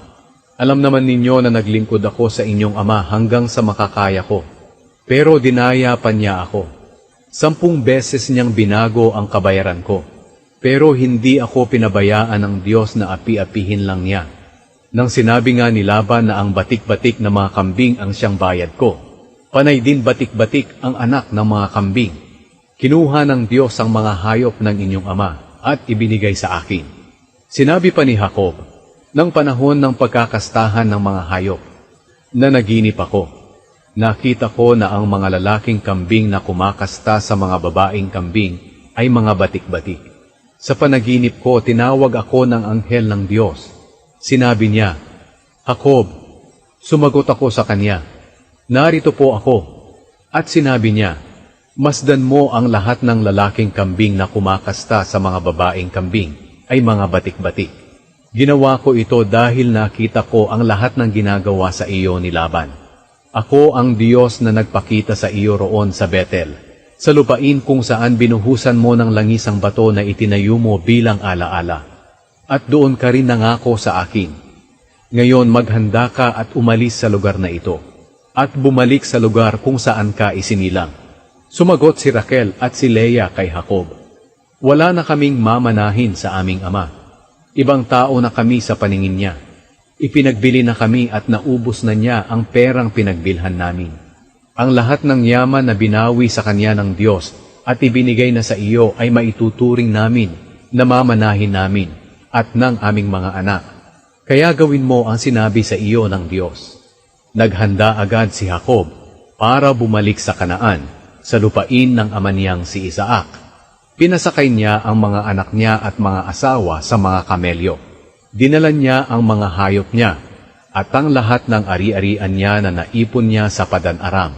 Alam naman ninyo na naglingkod ako sa inyong ama hanggang sa makakaya ko. Pero dinaya pa niya ako. 10 beses niyang binago ang kabayaran ko. Pero hindi ako pinabayaan ng Diyos na api-apihin lang niya. Nang sinabi nga ni Laban na ang batik-batik na mga kambing ang siyang bayad ko, panay din batik-batik ang anak ng mga kambing. Kinuha ng Diyos ang mga hayop ng inyong ama at ibinigay sa akin. Sinabi pa ni Jacob, ng panahon ng pagkakastahan ng mga hayop, na naginip ako. Nakita ko na ang mga lalaking kambing na kumakasta sa mga babaeng kambing ay mga batik-batik. Sa panaginip ko, tinawag ako ng anghel ng Diyos. Sinabi niya, Jacob. Sumagot ako sa kanya, narito po ako. At sinabi niya, masdan mo ang lahat ng lalaking kambing na kumakasta sa mga babaeng kambing ay mga batik-batik. Ginawa ko ito dahil nakita ko ang lahat ng ginagawa sa iyo ni Laban. Ako ang Diyos na nagpakita sa iyo roon sa Bethel, sa lupain kung saan binuhusan mo ng langis ang bato na itinayo mo bilang alaala. At doon ka rin nangako sa akin. Ngayon maghanda ka at umalis sa lugar na ito, at bumalik sa lugar kung saan ka isinilang. Sumagot si Raquel at si Leah kay Jacob, wala na kaming mamanahin sa aming ama. Ibang tao na kami sa paningin niya. Ipinagbili na kami at naubos na niya ang perang pinagbilhan namin. Ang lahat ng yaman na binawi sa kanya ng Diyos at ibinigay na sa iyo ay maituturing namin na mamanahin namin at ng aming mga anak. Kaya gawin mo ang sinabi sa iyo ng Diyos. Naghanda agad si Jacob para bumalik sa Kanaan, sa lupain ng ama niyang si Isaac. Pinasakay niya ang mga anak niya at mga asawa sa mga kamelyo. Dinala niya ang mga hayop niya at ang lahat ng ari-arian niya na naipon niya sa Padan-aram.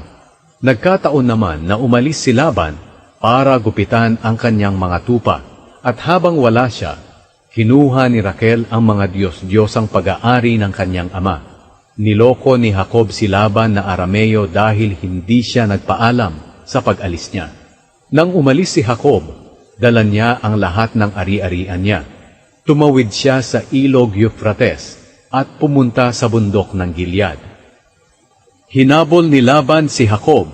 Nagkataon naman na umalis si Laban para gupitan ang kanyang mga tupa, at habang wala siya, kinuha ni Raquel ang mga Diyos-Diyosang pag-aari ng kanyang ama. Niloko ni Jacob si Laban na Arameo dahil hindi siya nagpaalam sa pag-alis niya. Nang umalis si Jacob, dala niya ang lahat ng ari-arian niya. Tumawid siya sa ilog Euphrates at pumunta sa bundok ng Gilead. Hinabol ni Laban si Jacob.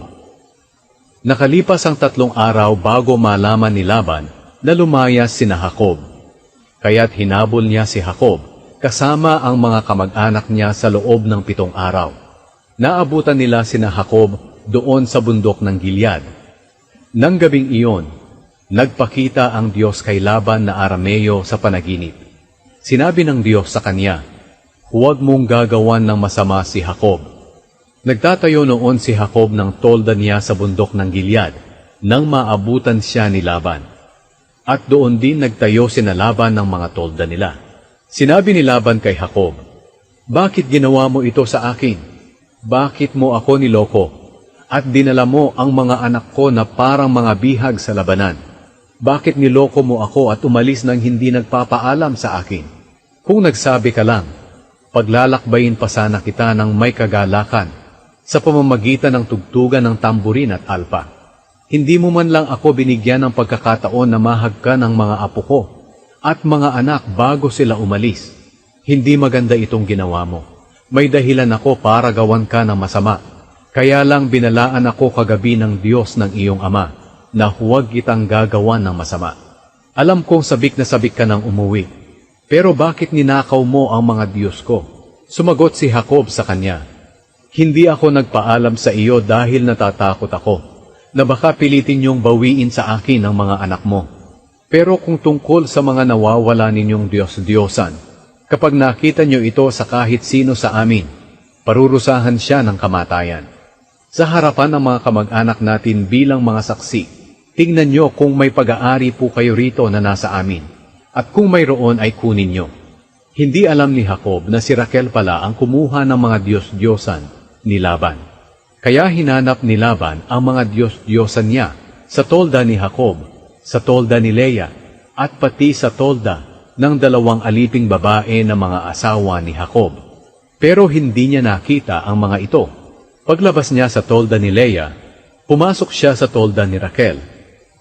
Nakalipas ang 3 araw bago malaman ni Laban na lumayas sina Jacob. Kaya't hinabol niya si Jacob kasama ang mga kamag-anak niya sa loob ng 7 araw. Naabutan nila sina Jacob doon sa bundok ng Gilead. Nang gabing iyon, nagpakita ang Diyos kay Laban na Arameo sa panaginip. Sinabi ng Diyos sa kanya, huwag mong gagawan ng masama si Jacob. Nagtatayo noon si Jacob ng tolda niya sa bundok ng Gilead nang maabutan siya ni Laban. At doon din nagtayo sina Laban ng mga tolda nila. Sinabi ni Laban kay Jacob, bakit ginawa mo ito sa akin? Bakit mo ako niloko? At dinala mo ang mga anak ko na parang mga bihag sa labanan? Bakit niloko mo ako at umalis nang hindi nagpapaalam sa akin? Kung nagsabi ka lang, paglalakbayin pa sana kita ng may kagalakan sa pamamagitan ng tugtugan ng tamburin at alpa. Hindi mo man lang ako binigyan ng pagkakataon na mahagka ng mga apo ko at mga anak bago sila umalis. Hindi maganda itong ginawa mo. May dahilan ako para gawan ka ng masama. Kaya lang binalaan ako kagabi ng Diyos ng iyong ama na huwag kitang gagawan ng masama. Alam kong sabik na sabik ka ng umuwi. Pero bakit ninakaw mo ang mga Diyos ko? Sumagot si Jacob sa kanya, hindi ako nagpaalam sa iyo dahil natatakot ako na baka pilitin niyong bawiin sa akin ang mga anak mo. Pero kung tungkol sa mga nawawala ninyong Diyos-Diyosan, kapag nakita niyo ito sa kahit sino sa amin, parurusahan siya ng kamatayan. Sa harapan ng mga kamag-anak natin bilang mga saksi, tingnan niyo kung may pag-aari po kayo rito na nasa amin, at kung mayroon ay kunin niyo. Hindi alam ni Jacob na si Raquel pala ang kumuha ng mga Diyos-Diyosan ni Laban. Kaya hinanap ni Laban ang mga Diyos-Diyosan niya sa tolda ni Jacob, sa tolda ni Leah, at pati sa tolda ng 2 aliping babae na mga asawa ni Jacob. Pero hindi niya nakita ang mga ito. Paglabas niya sa tolda ni Leah, pumasok siya sa tolda ni Raquel.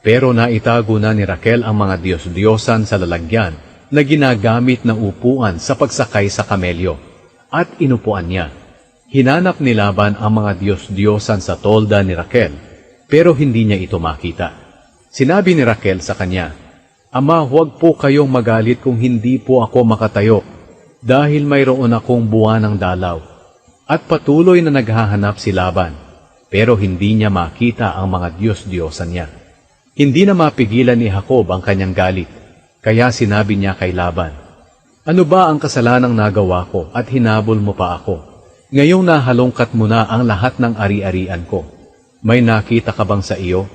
Pero naitago na ni Raquel ang mga Diyos-Diyosan sa lalagyan na ginagamit na upuan sa pagsakay sa kamelyo, at inupuan niya. Hinanap ni Laban ang mga Diyos-Diyosan sa tolda ni Raquel, pero hindi niya ito makita. Sinabi ni Raquel sa kanya, Ama, huwag po kayong magalit kung hindi po ako makatayo, dahil mayroon akong buwan ng dalaw. At patuloy na naghahanap si Laban, pero hindi niya makita ang mga Diyos-Diyosan niya. Hindi na mapigilan ni Jacob ang kanyang galit, kaya sinabi niya kay Laban, Ano ba ang kasalanang nagawa ko at hinabol mo pa ako? Ngayong nahalongkat mo na ang lahat ng ari-arian ko. May nakita ka bang sa iyo?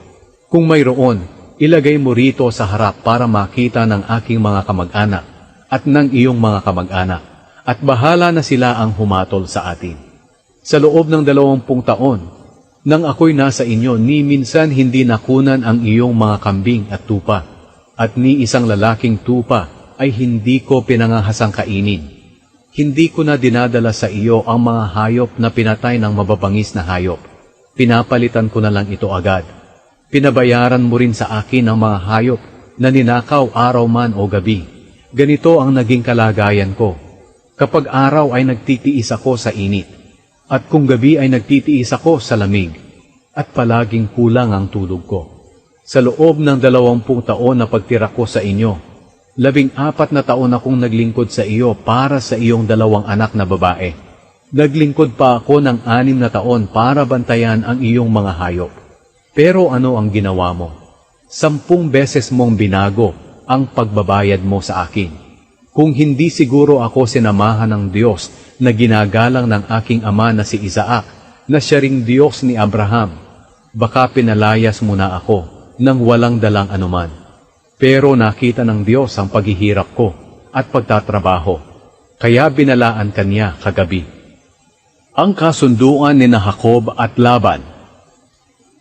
Kung mayroon, ilagay mo rito sa harap para makita ng aking mga kamag-anak at ng iyong mga kamag-anak, at bahala na sila ang humatol sa atin. Sa loob ng 20 taon, nang ako'y nasa inyo, ni minsan hindi nakunan ang iyong mga kambing at tupa, at ni isang lalaking tupa ay hindi ko pinangahasang kainin. Hindi ko na dinadala sa iyo ang mga hayop na pinatay ng mababangis na hayop. Pinapalitan ko na lang ito agad. Pinabayaran mo rin sa akin ang mga hayop na ninakaw araw man o gabi. Ganito ang naging kalagayan ko. Kapag araw ay nagtitiis ako sa init, at kung gabi ay nagtitiis ako sa lamig, at palaging kulang ang tulog ko. Sa loob ng 20 taon na pagtira ko sa inyo, 14 na taon akong naglingkod sa iyo para sa iyong 2 anak na babae. Naglingkod pa ako ng 6 na taon para bantayan ang iyong mga hayop. Pero ano ang ginawa mo? 10 beses mong binago ang pagbabayad mo sa akin. Kung hindi siguro ako sinamahan ng Diyos na ginagalang ng aking ama na si Isaac, na siya ring Diyos ni Abraham, baka pinalayas mo na ako nang walang dalang anuman. Pero nakita ng Diyos ang paghihirap ko at pagtatrabaho, kaya binalaan kanya kagabi. Ang kasunduan ni Jacob at Laban.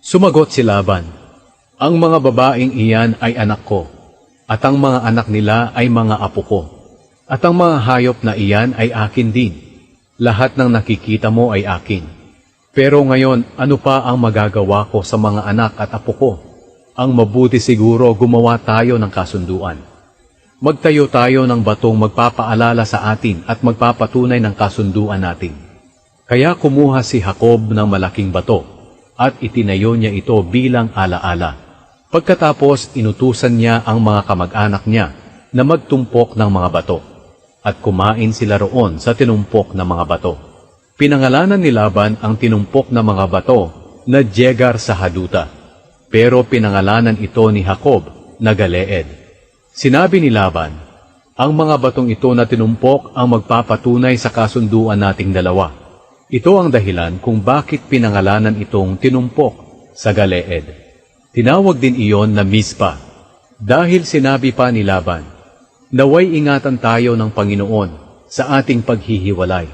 Sumagot si Laban, ang mga babaeng iyan ay anak ko, at ang mga anak nila ay mga apo ko, at ang mga hayop na iyan ay akin din. Lahat ng nakikita mo ay akin. Pero ngayon, ano pa ang magagawa ko sa mga anak at apo ko? Ang mabuti siguro gumawa tayo ng kasunduan. Magtayo tayo ng batong magpapaalala sa atin at magpapatunay ng kasunduan natin. Kaya kumuha si Jacob ng malaking bato at itinayo niya ito bilang alaala. Pagkatapos inutusan niya ang mga kamag-anak niya na magtumpok ng mga bato, at kumain sila roon sa tinumpok na mga bato. Pinangalanan ni Laban ang tinumpok na mga bato na Jegar sa Haduta, pero pinangalanan ito ni Jacob na Galeed. Sinabi ni Laban, ang mga batong ito na tinumpok ang magpapatunay sa kasunduan nating dalawa. Ito ang dahilan kung bakit pinangalanan itong tinumpok sa Galeed. Tinawag din iyon na Mizpa, dahil sinabi pa ni Laban, naway ingatan tayo ng Panginoon sa ating paghihiwalay.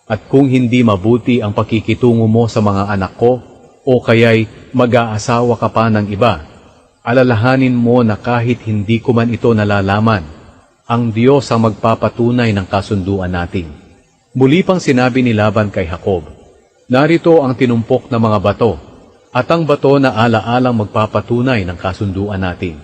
At kung hindi mabuti ang pakikitungo mo sa mga anak ko, o kaya'y mag-aasawa ka pa ng iba, alalahanin mo na kahit hindi ko man ito nalalaman, ang Diyos ang magpapatunay ng kasunduan natin. Muli pang sinabi ni Laban kay Jacob, narito ang tinumpok na mga bato, at ang bato na alaalang magpapatunay ng kasunduan natin.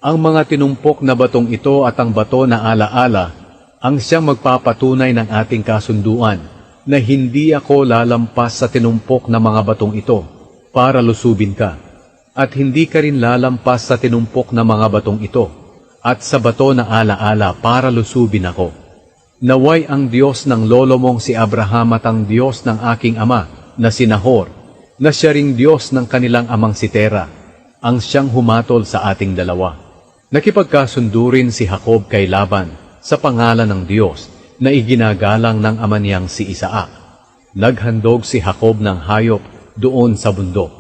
Ang mga tinumpok na batong ito at ang bato na alaala ang siyang magpapatunay ng ating kasunduan na hindi ako lalampas sa tinumpok na mga batong ito para lusubin ka, at hindi ka rin lalampas sa tinumpok na mga batong ito at sa bato na alaala para lusubin ako. Naway ang Diyos ng lolo mong si Abraham at ang Diyos ng aking ama na si Nahor, na siya ring Diyos ng kanilang amang si Tera, ang siyang humatol sa ating dalawa. Nakipagkasundo rin si Jacob kay Laban sa pangalan ng Diyos na iginagalang ng ama niyang si Isaac. Naghandog si Jacob ng hayop doon sa bundok,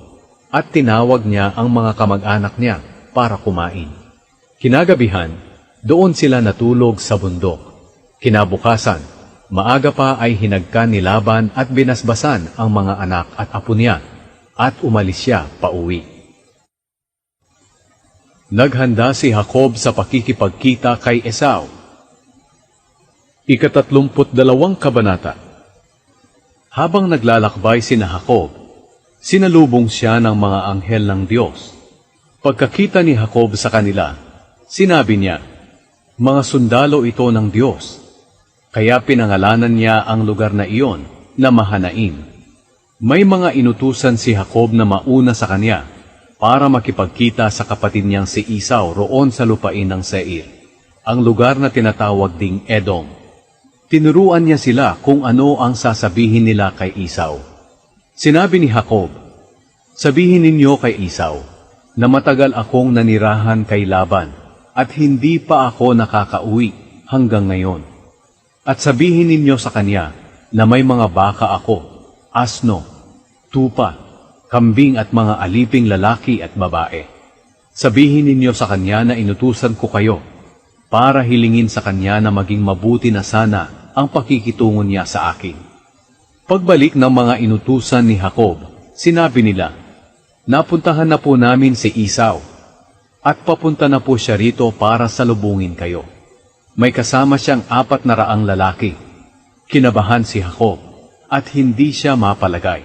at tinawag niya ang mga kamag-anak niya para kumain. Kinagabihan, doon sila natulog sa bundok. Kinabukasan, maaga pa ay hinagkan ni Laban at binasbasan ang mga anak at apo niya, at umalis siya pauwi. Naghanda si Jacob sa pakikipagkita kay Esau. 32 kabanata. Habang naglalakbay sina Jacob, sinalubong siya ng mga anghel ng Diyos. Pagkakita ni Jacob sa kanila, sinabi niya, mga sundalo ito ng Diyos. Kaya pinangalanan niya ang lugar na iyon na Mahanaim. May mga inutusan si Jacob na mauna sa kanya para makipagkita sa kapatid niyang si Esau roon sa lupain ng Seir, ang lugar na tinatawag ding Edom. Tinuruan niya sila kung ano ang sasabihin nila kay Esau. Sinabi ni Jacob, sabihin ninyo kay Esau na matagal akong nanirahan kay Laban at hindi pa ako nakakauwi hanggang ngayon. At sabihin ninyo sa kanya na may mga baka ako, asno, tupa, kambing at mga aliping lalaki at babae. Sabihin ninyo sa kanya na inutusan ko kayo para hilingin sa kanya na maging mabuti na sana ang pakikitungo niya sa akin. Pagbalik ng mga inutusan ni Jacob, sinabi nila, napuntahan na po namin si Esau, at papunta na po siya rito para salubungin kayo. May kasama siyang 400 lalaki. Kinabahan si Jacob, at hindi siya mapalagay.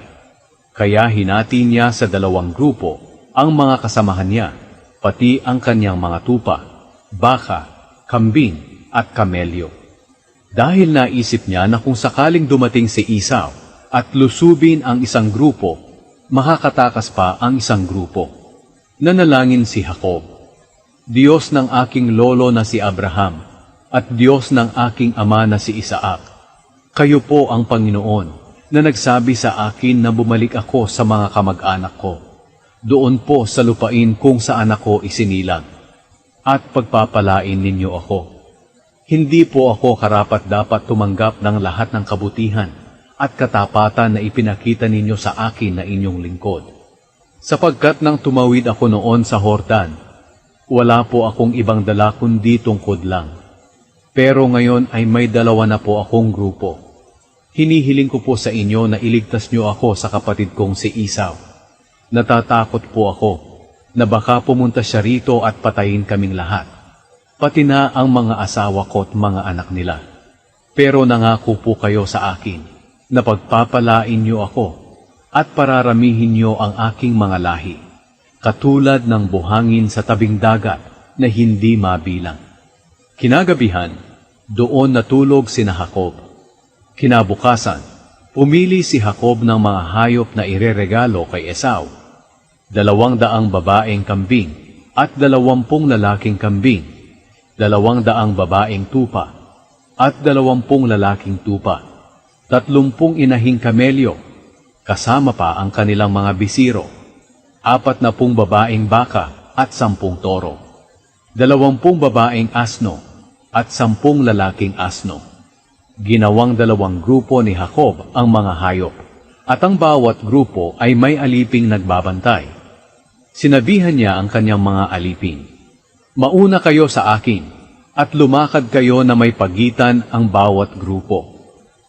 Kaya hinati niya sa 2 grupo ang mga kasamahan niya, pati ang kanyang mga tupa, baka, kambing, at kamelyo. Dahil naisip niya na kung sakaling dumating si Esau at lusubin ang isang grupo, makakatakas pa ang isang grupo. Nanalangin si Jacob, Diyos ng aking lolo na si Abraham at Diyos ng aking ama na si Isaac, kayo po ang Panginoon na nagsabi sa akin na bumalik ako sa mga kamag-anak ko, doon po sa lupain kung saan ako isinilang, at pagpapalain ninyo ako. Hindi po ako karapat-dapat tumanggap ng lahat ng kabutihan at katapatan na ipinakita ninyo sa akin na inyong lingkod. Sapagkat nang tumawid ako noon sa Hordan, wala po akong ibang dala kundi tungkod lang. Pero ngayon ay may 2 na po akong grupo. Hinihiling ko po sa inyo na iligtas nyo ako sa kapatid kong si Esau. Natatakot po ako na baka pumunta siya rito at patayin kaming lahat, pati na ang mga asawa ko at mga anak nila. Pero nangako po kayo sa akin na pagpapalain niyo ako at pararamihin niyo ang aking mga lahi, katulad ng buhangin sa tabing dagat na hindi mabilang. Kinagabihan, doon natulog sina Jacob. Kinabukasan, pumili si Jacob ng mga hayop na ireregalo kay Esau, 200 babaeng kambing at 20 lalaking kambing, 200 babaeng tupa, at 20 lalaking tupa, 30 inahing kamelyo, kasama pa ang kanilang mga bisiro, 40 babaeng baka at 10 toro, 20 babaeng asno, at 10 lalaking asno. Ginawang 2 grupo ni Jacob ang mga hayop, at ang bawat grupo ay may aliping nagbabantay. Sinabihan niya ang kanyang mga aliping, mauna kayo sa akin, at lumakad kayo na may pagitan ang bawat grupo.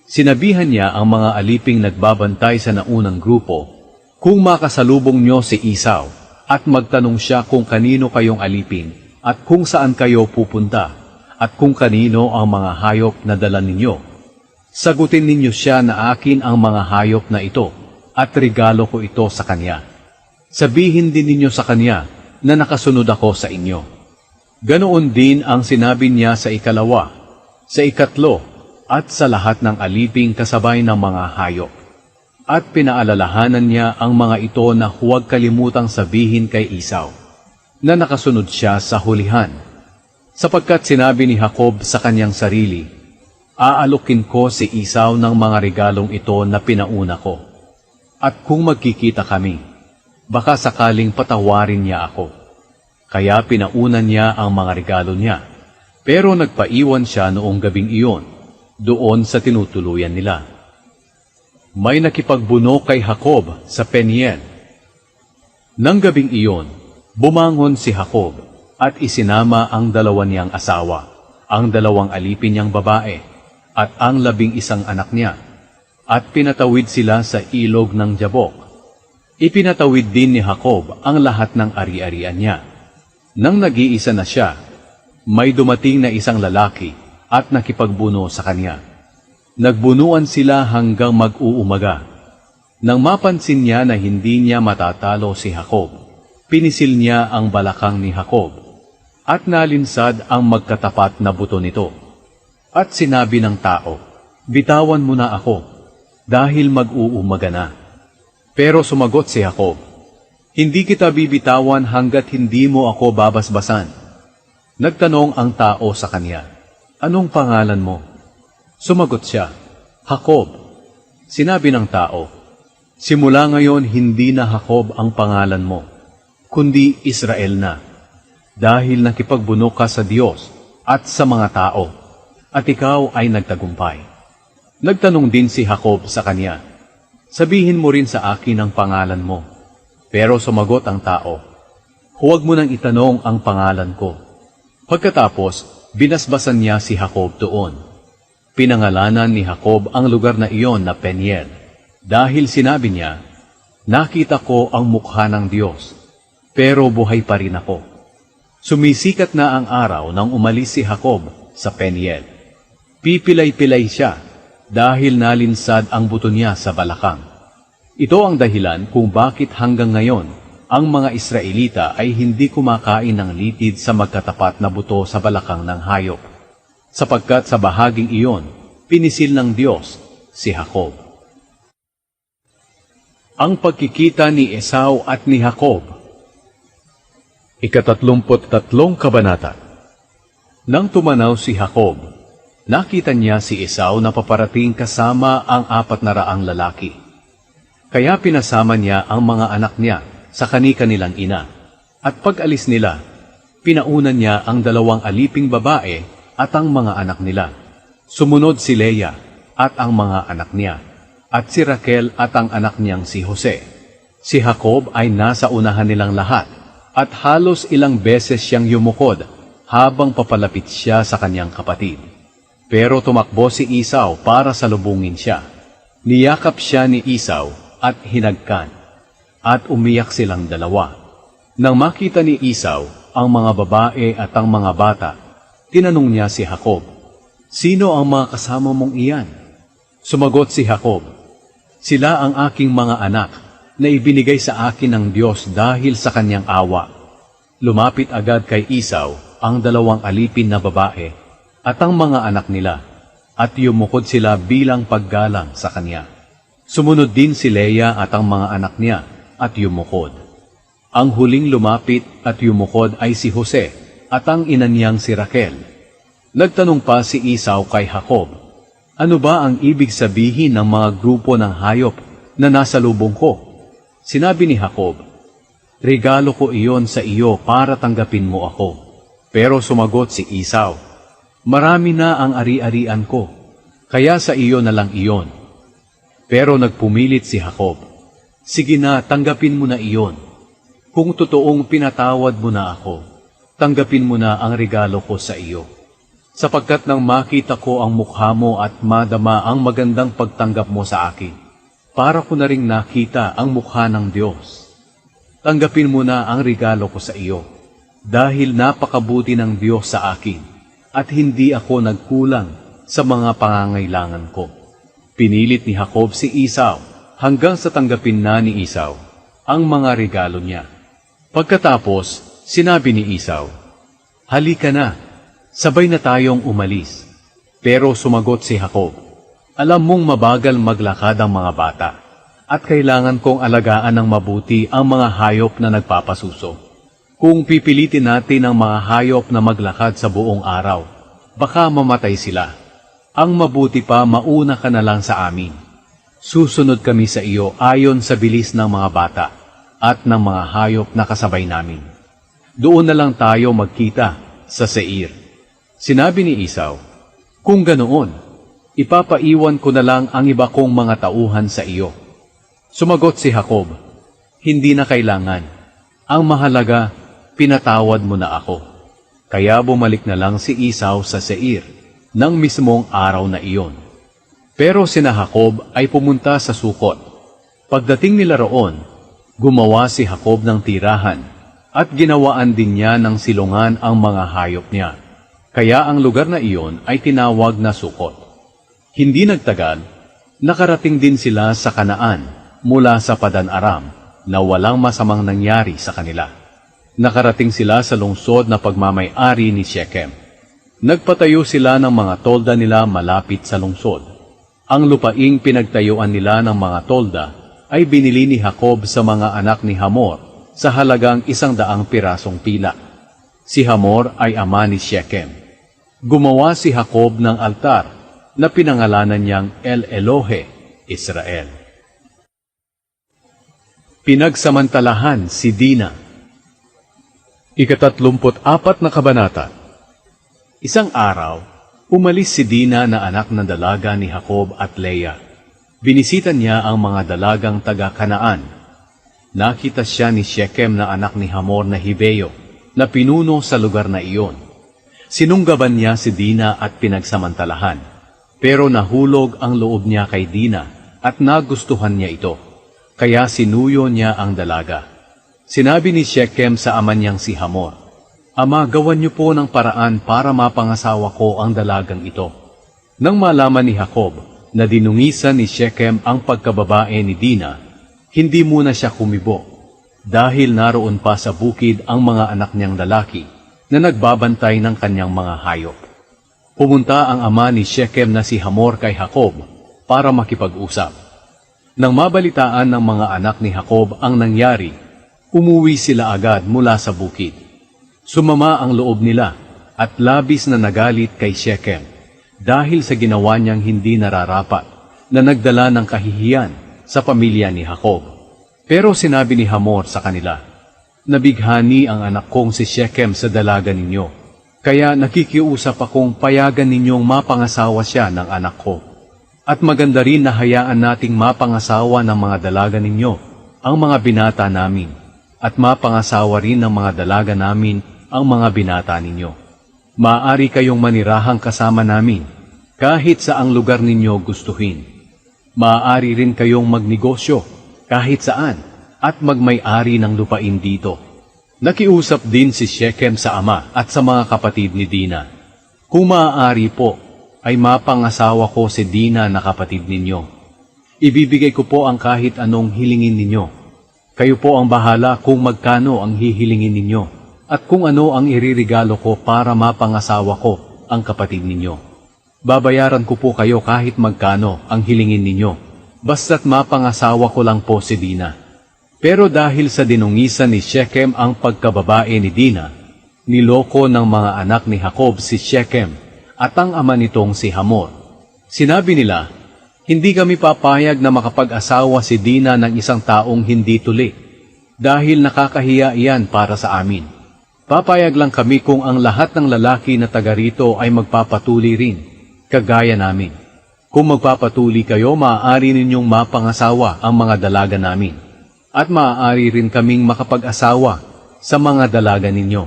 Sinabihan niya ang mga aliping nagbabantay sa naunang grupo, kung makasalubong nyo si Esau, at magtanong siya kung kanino kayong alipin, at kung saan kayo pupunta, at kung kanino ang mga hayop na dala ninyo. Sagutin ninyo siya na akin ang mga hayop na ito, at regalo ko ito sa kanya. Sabihin din ninyo sa kanya na nakasunod ako sa inyo. Ganoon din ang sinabi niya sa 2, sa 3, at sa lahat ng aliping kasabay ng mga hayop. At pinaalalahanan niya ang mga ito na huwag kalimutang sabihin kay Esau, na nakasunod siya sa hulihan. Sapagkat sinabi ni Jacob sa kanyang sarili, aalokin ko si Esau ng mga regalong ito na pinauna ko. At kung magkikita kami, baka sakaling patawarin niya ako. Kaya pinauna niya ang mga regalo niya, pero nagpaiwan siya noong gabing iyon, doon sa tinutuluyan nila. May nakipagbuno kay Jacob sa Peniel. Nang gabing iyon, bumangon si Jacob at isinama ang 2 niyang asawa, ang 2 alipin niyang babae, at ang 11 anak niya, at pinatawid sila sa ilog ng Jabok. Ipinatawid din ni Jacob ang lahat ng ari-arian niya. Nang nag-iisa na siya, may dumating na isang lalaki at nakipagbuno sa kanya. Nagbunuan sila hanggang mag-uumaga. Nang mapansin niya na hindi niya matatalo si Jacob, pinisil niya ang balakang ni Jacob, at nalinsad ang magkatapat na buto nito. At sinabi ng tao, bitawan mo na ako, dahil mag-uumaga na. Pero sumagot si Jacob, hindi kita bibitawan hanggat hindi mo ako babasbasan. Nagtanong ang tao sa kanya, anong pangalan mo? Sumagot siya, Jacob. Sinabi ng tao, simula ngayon hindi na Jacob ang pangalan mo, kundi Israel na, dahil nakipagbuno ka sa Diyos at sa mga tao, at ikaw ay nagtagumpay. Nagtanong din si Jacob sa kanya, sabihin mo rin sa akin ang pangalan mo. Pero sumagot ang tao, Huwag mo nang itanong ang pangalan ko. Pagkatapos, binasbasan niya si Jacob doon. Pinangalanan ni Jacob ang lugar na iyon na Peniel, dahil sinabi niya, nakita ko ang mukha ng Diyos, pero buhay pa rin ako. Sumisikat na ang araw nang umalis si Jacob sa Peniel. Pipilay-pilay siya dahil nalinsad ang buto niya sa balakang. Ito ang dahilan kung bakit hanggang ngayon ang mga Israelita ay hindi kumakain ng litid sa magkatapat na buto sa balakang ng hayop, sapagkat sa bahaging iyon, pinisil ng Diyos si Jacob. Ang pagkikita ni Esau at ni Jacob. 33 Kabanata. Nang tumanaw si Jacob, nakita niya si Esau na paparating kasama ang 400 lalaki. Kaya pinasama niya ang mga anak niya sa kani-kanilang ina. At pag-alis nila, pinaunan niya ang 2 aliping babae at ang mga anak nila. Sumunod si Leah at ang mga anak niya, at si Raquel at ang anak niyang si Jose. Si Jacob ay nasa unahan nilang lahat, at halos ilang beses siyang yumukod habang papalapit siya sa kanyang kapatid. Pero tumakbo si Esau para salubungin siya. Niyakap siya ni Esau at hinagkan, at umiyak silang dalawa. Nang makita ni Esau ang mga babae at ang mga bata, tinanong niya si Jacob, "Sino ang mga kasama mong iyan?" Sumagot si Jacob, "Sila ang aking mga anak na ibinigay sa akin ng Diyos dahil sa kanyang awa." Lumapit agad kay Esau ang 2 alipin na babae at ang mga anak nila, at yumukod sila bilang paggalang sa kanya. Sumunod din si Leah at ang mga anak niya, at yumukod. Ang huling lumapit at yumukod ay si Jose at ang ina niyang si Raquel. Nagtanong pa si Esau kay Jacob, "Ano ba ang ibig sabihin ng mga grupo ng hayop na nasa lubong ko?" Sinabi ni Jacob, "Regalo ko iyon sa iyo para tanggapin mo ako." Pero sumagot si Esau, "Marami na ang ari-arian ko, kaya sa iyo na lang iyon." Pero nagpumilit si Jacob, "Sige na, tanggapin mo na iyon. Kung totoong pinatawad mo na ako, tanggapin mo na ang regalo ko sa iyo. Sapagkat nang makita ko ang mukha mo at madama ang magandang pagtanggap mo sa akin, para ko na ring nakita ang mukha ng Diyos. Tanggapin mo na ang regalo ko sa iyo, dahil napakabuti ng Diyos sa akin, at hindi ako nagkulang sa mga pangangailangan ko." Pinilit ni Jacob si Esau hanggang sa tanggapin na ni Esau ang mga regalo niya. Pagkatapos, sinabi ni Esau, "Halika na, sabay na tayong umalis." Pero sumagot si Jacob, "Alam mong mabagal maglakad ang mga bata, at kailangan kong alagaan ng mabuti ang mga hayop na nagpapasuso. Kung pipilitin natin ang mga hayop na maglakad sa buong araw, baka mamatay sila. Ang mabuti pa, mauna ka na lang sa amin. Susunod kami sa iyo ayon sa bilis ng mga bata at ng mga hayop na kasabay namin. Doon na lang tayo magkita sa Seir." Sinabi ni Esau, "Kung ganoon, ipapaiwan ko na lang ang iba kong mga tauhan sa iyo." Sumagot si Jacob, "Hindi na kailangan. Ang mahalaga, pinatawad mo na ako." Kaya bumalik na lang si Esau sa Seir nang mismong araw na iyon. Pero sina Jacob ay pumunta sa Sukot. Pagdating nila roon, gumawa si Jacob ng tirahan at ginawaan din niya ng silungan ang mga hayop niya. Kaya ang lugar na iyon ay tinawag na Sukot. Hindi nagtagal, nakarating din sila sa Kanaan mula sa Padan-aram na walang masamang nangyari sa kanila. Nakarating sila sa lungsod na pagmamay-ari ni Shechem. Nagpatayo sila ng mga tolda nila malapit sa lungsod. Ang lupaing pinagtayuan nila ng mga tolda ay binili ni Jacob sa mga anak ni Hamor sa halagang 100 pirasong pila. Si Hamor ay ama ni Shechem. Gumawa si Jacob ng altar na pinangalanan niyang El Elohe, Israel. Pinagsamantalahan si Dina. 34 na kabanata. Isang araw, umalis si Dina na anak ng dalaga ni Jacob at Leah. Binisita niya ang mga dalagang taga-Kanaan. Nakita siya ni Shechem na anak ni Hamor na Hiveo, na pinuno sa lugar na iyon. Sinunggaban niya si Dina at pinagsamantalahan, pero nahulog ang loob niya kay Dina at nagustuhan niya ito, kaya sinuyo niya ang dalaga. Sinabi ni Shechem sa ama niyang si Hamor, "Ama, gawan niyo po ng paraan para mapangasawa ko ang dalagang ito." Nang malaman ni Jacob na dinungisan ni Shechem ang pagkababae ni Dina, hindi muna siya kumibo, dahil naroon pa sa bukid ang mga anak niyang lalaki na nagbabantay ng kanyang mga hayop. Pumunta ang ama ni Shechem na si Hamor kay Jacob para makipag-usap. Nang mabalitaan ng mga anak ni Jacob ang nangyari, umuwi sila agad mula sa bukid. Sumama ang loob nila at labis na nagalit kay Shechem dahil sa ginawa niyang hindi nararapat na nagdala ng kahihiyan sa pamilya ni Jacob. Pero sinabi ni Hamor sa kanila, "Nabighani ang anak kong si Shechem sa dalaga ninyo, kaya nakikiusap akong payagan ninyong mapangasawa siya ng anak ko. At maganda rin na hayaan nating mapangasawa ng mga dalaga ninyo ang mga binata namin, at mapangasawa rin ng mga dalaga namin ang mga binata ninyo. Maaari kayong manirahang kasama namin, kahit sa ang lugar ninyo gustuhin. Maaari rin kayong magnegosyo, kahit saan, at magmay-ari ng lupain dito." Nakiusap din si Shechem sa ama at sa mga kapatid ni Dina, "Kung maaari po, ay mapangasawa ko si Dina na kapatid ninyo. Ibibigay ko po ang kahit anong hilingin ninyo. Kayo po ang bahala kung magkano ang hihilingin ninyo, at kung ano ang iririgalo ko para mapangasawa ko ang kapatid ninyo. Babayaran ko po kayo kahit magkano ang hilingin ninyo, basta't mapangasawa ko lang po si Dina." Pero dahil sa dinungisan ni Shechem ang pagkababae ni Dina, niloko ng mga anak ni Jacob si Shechem at ang ama nitong si Hamor. Sinabi nila, "Hindi kami papayag na makapag-asawa si Dina ng isang taong hindi tuli, dahil nakakahiya iyan para sa amin. Papayag lang kami kung ang lahat ng lalaki na taga rito ay magpapatuli rin, kagaya namin. Kung magpapatuli kayo, maaari ninyong mapangasawa ang mga dalaga namin, at maaari rin kaming makapag-asawa sa mga dalaga ninyo,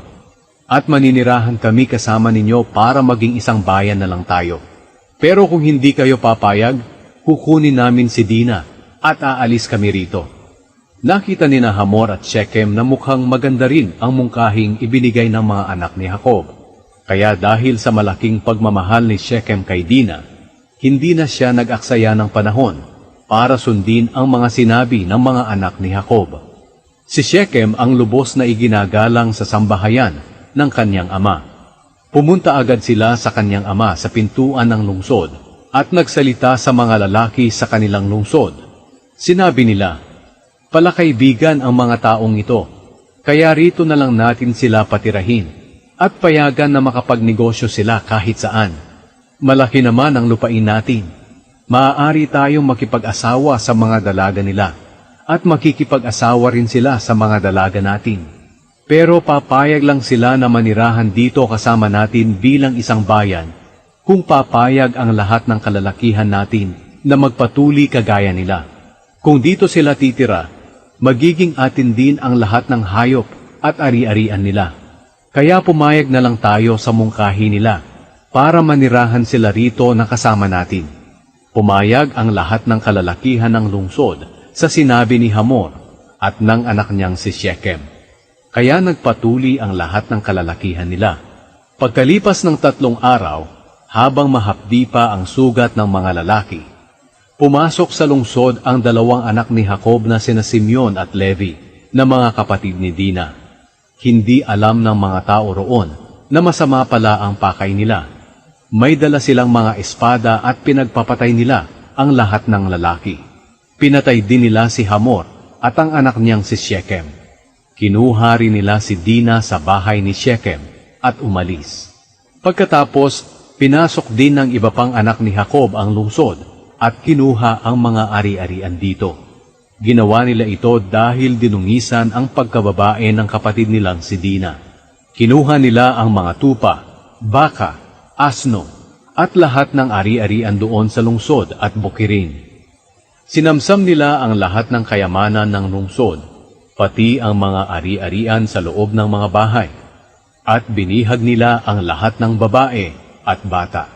at maninirahan kami kasama ninyo para maging isang bayan na lang tayo. Pero kung hindi kayo papayag, kukunin namin si Dina at aalis kami rito." Nakita ni Hamor at Shechem na mukhang maganda rin ang mungkahing ibinigay ng mga anak ni Jacob. Kaya dahil sa malaking pagmamahal ni Shechem kay Dina, hindi na siya nag-aksaya ng panahon para sundin ang mga sinabi ng mga anak ni Jacob. Si Shechem ang lubos na iginagalang sa sambahayan ng kanyang ama. Pumunta agad sila sa kanyang ama sa pintuan ng lungsod at nagsalita sa mga lalaki sa kanilang lungsod. Sinabi nila, "Palakaibigan ang mga taong ito, kaya rito na lang natin sila patirahin at payagan na makapagnegosyo sila kahit saan. Malaki naman ang lupain natin. Maaari tayong makipag-asawa sa mga dalaga nila, at makikipag-asawa rin sila sa mga dalaga natin. Pero papayag lang sila na manirahan dito kasama natin bilang isang bayan, kung papayag ang lahat ng kalalakihan natin na magpatuli kagaya nila. Kung dito sila titira, magiging atin din ang lahat ng hayop at ari-arian nila. Kaya pumayag na lang tayo sa mungkahi nila, para manirahan sila rito na kasama natin." Pumayag ang lahat ng kalalakihan ng lungsod sa sinabi ni Hamor at ng anak niyang si Shechem. Kaya nagpatuli ang lahat ng kalalakihan nila. Pagkalipas ng 3 araw, habang mahapdi pa ang sugat ng mga lalaki, pumasok sa lungsod ang 2 anak ni Jacob na sina Simeon at Levi na mga kapatid ni Dina. Hindi alam ng mga tao roon na masama pala ang pakay nila. May dala silang mga espada at pinagpapatay nila ang lahat ng lalaki. Pinatay din nila si Hamor at ang anak niyang si Shechem. Kinuha rin nila si Dina sa bahay ni Shechem at umalis. Pagkatapos, pinasok din ng iba pang anak ni Jacob ang lungsod at kinuha ang mga ari-arian dito. Ginawa nila ito dahil dinungisan ang pagkababae ng kapatid nilang si Dina. Kinuha nila ang mga tupa, baka, asno, at lahat ng ari-arian doon sa lungsod at bukirin. Sinamsam nila ang lahat ng kayamanan ng lungsod, pati ang mga ari-arian sa loob ng mga bahay, at binihag nila ang lahat ng babae at bata.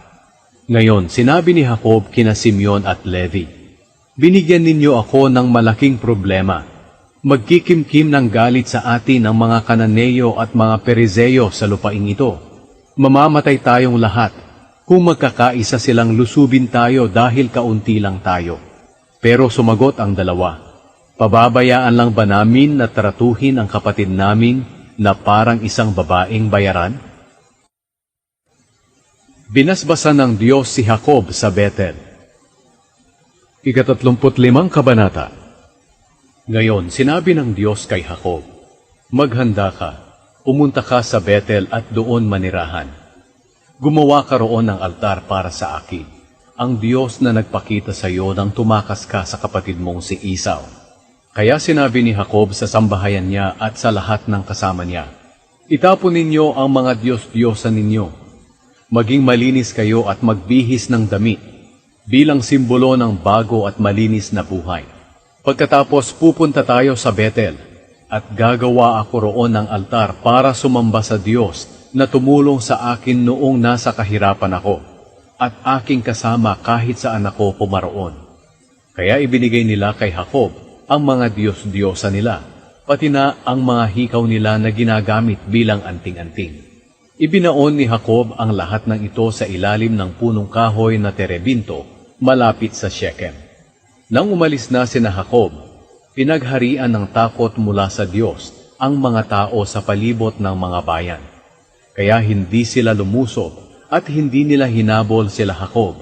Ngayon, sinabi ni Jacob kina Simeon at Levi, "Binigyan ninyo ako ng malaking problema. Magkikimkim ng galit sa atin ang mga Kananeo at mga Perizeyo sa lupaing ito. Mamamatay tayong lahat kung magkakaisa silang lusubin tayo dahil kaunti lang tayo." Pero sumagot ang dalawa, "Pababayaan lang ba namin na tratuhin ang kapatid namin na parang isang babaeng bayaran?" Binasbasan ng Diyos si Jacob sa Bethel. 35 Kabanata. Ngayon, sinabi ng Diyos kay Jacob, "Maghanda ka, pumunta ka sa Bethel at doon manirahan. Gumawa ka roon ng altar para sa akin, ang Diyos na nagpakita sa iyo nang tumakas ka sa kapatid mong si Esau." Kaya sinabi ni Jacob sa sambahayan niya at sa lahat ng kasama niya, "Itapon ninyo ang mga Diyos-Diyosan ninyo. Maging malinis kayo at magbihis ng damit, bilang simbolo ng bago at malinis na buhay. Pagkatapos pupunta tayo sa Bethel, at gagawa ako roon ng altar para sumamba sa Diyos na tumulong sa akin noong nasa kahirapan ako, at aking kasama kahit saan ako pumaroon." Kaya ibinigay nila kay Jacob ang mga Diyos-Diyosa nila, pati na ang mga hikaw nila na ginagamit bilang anting-anting. Ibinaon ni Jacob ang lahat ng ito sa ilalim ng punong kahoy na terebinto, malapit sa Shechem. Nang umalis na sina Jacob, pinagharian ng takot mula sa Diyos ang mga tao sa palibot ng mga bayan. Kaya hindi sila lumusob at hindi nila hinabol sila Jacob.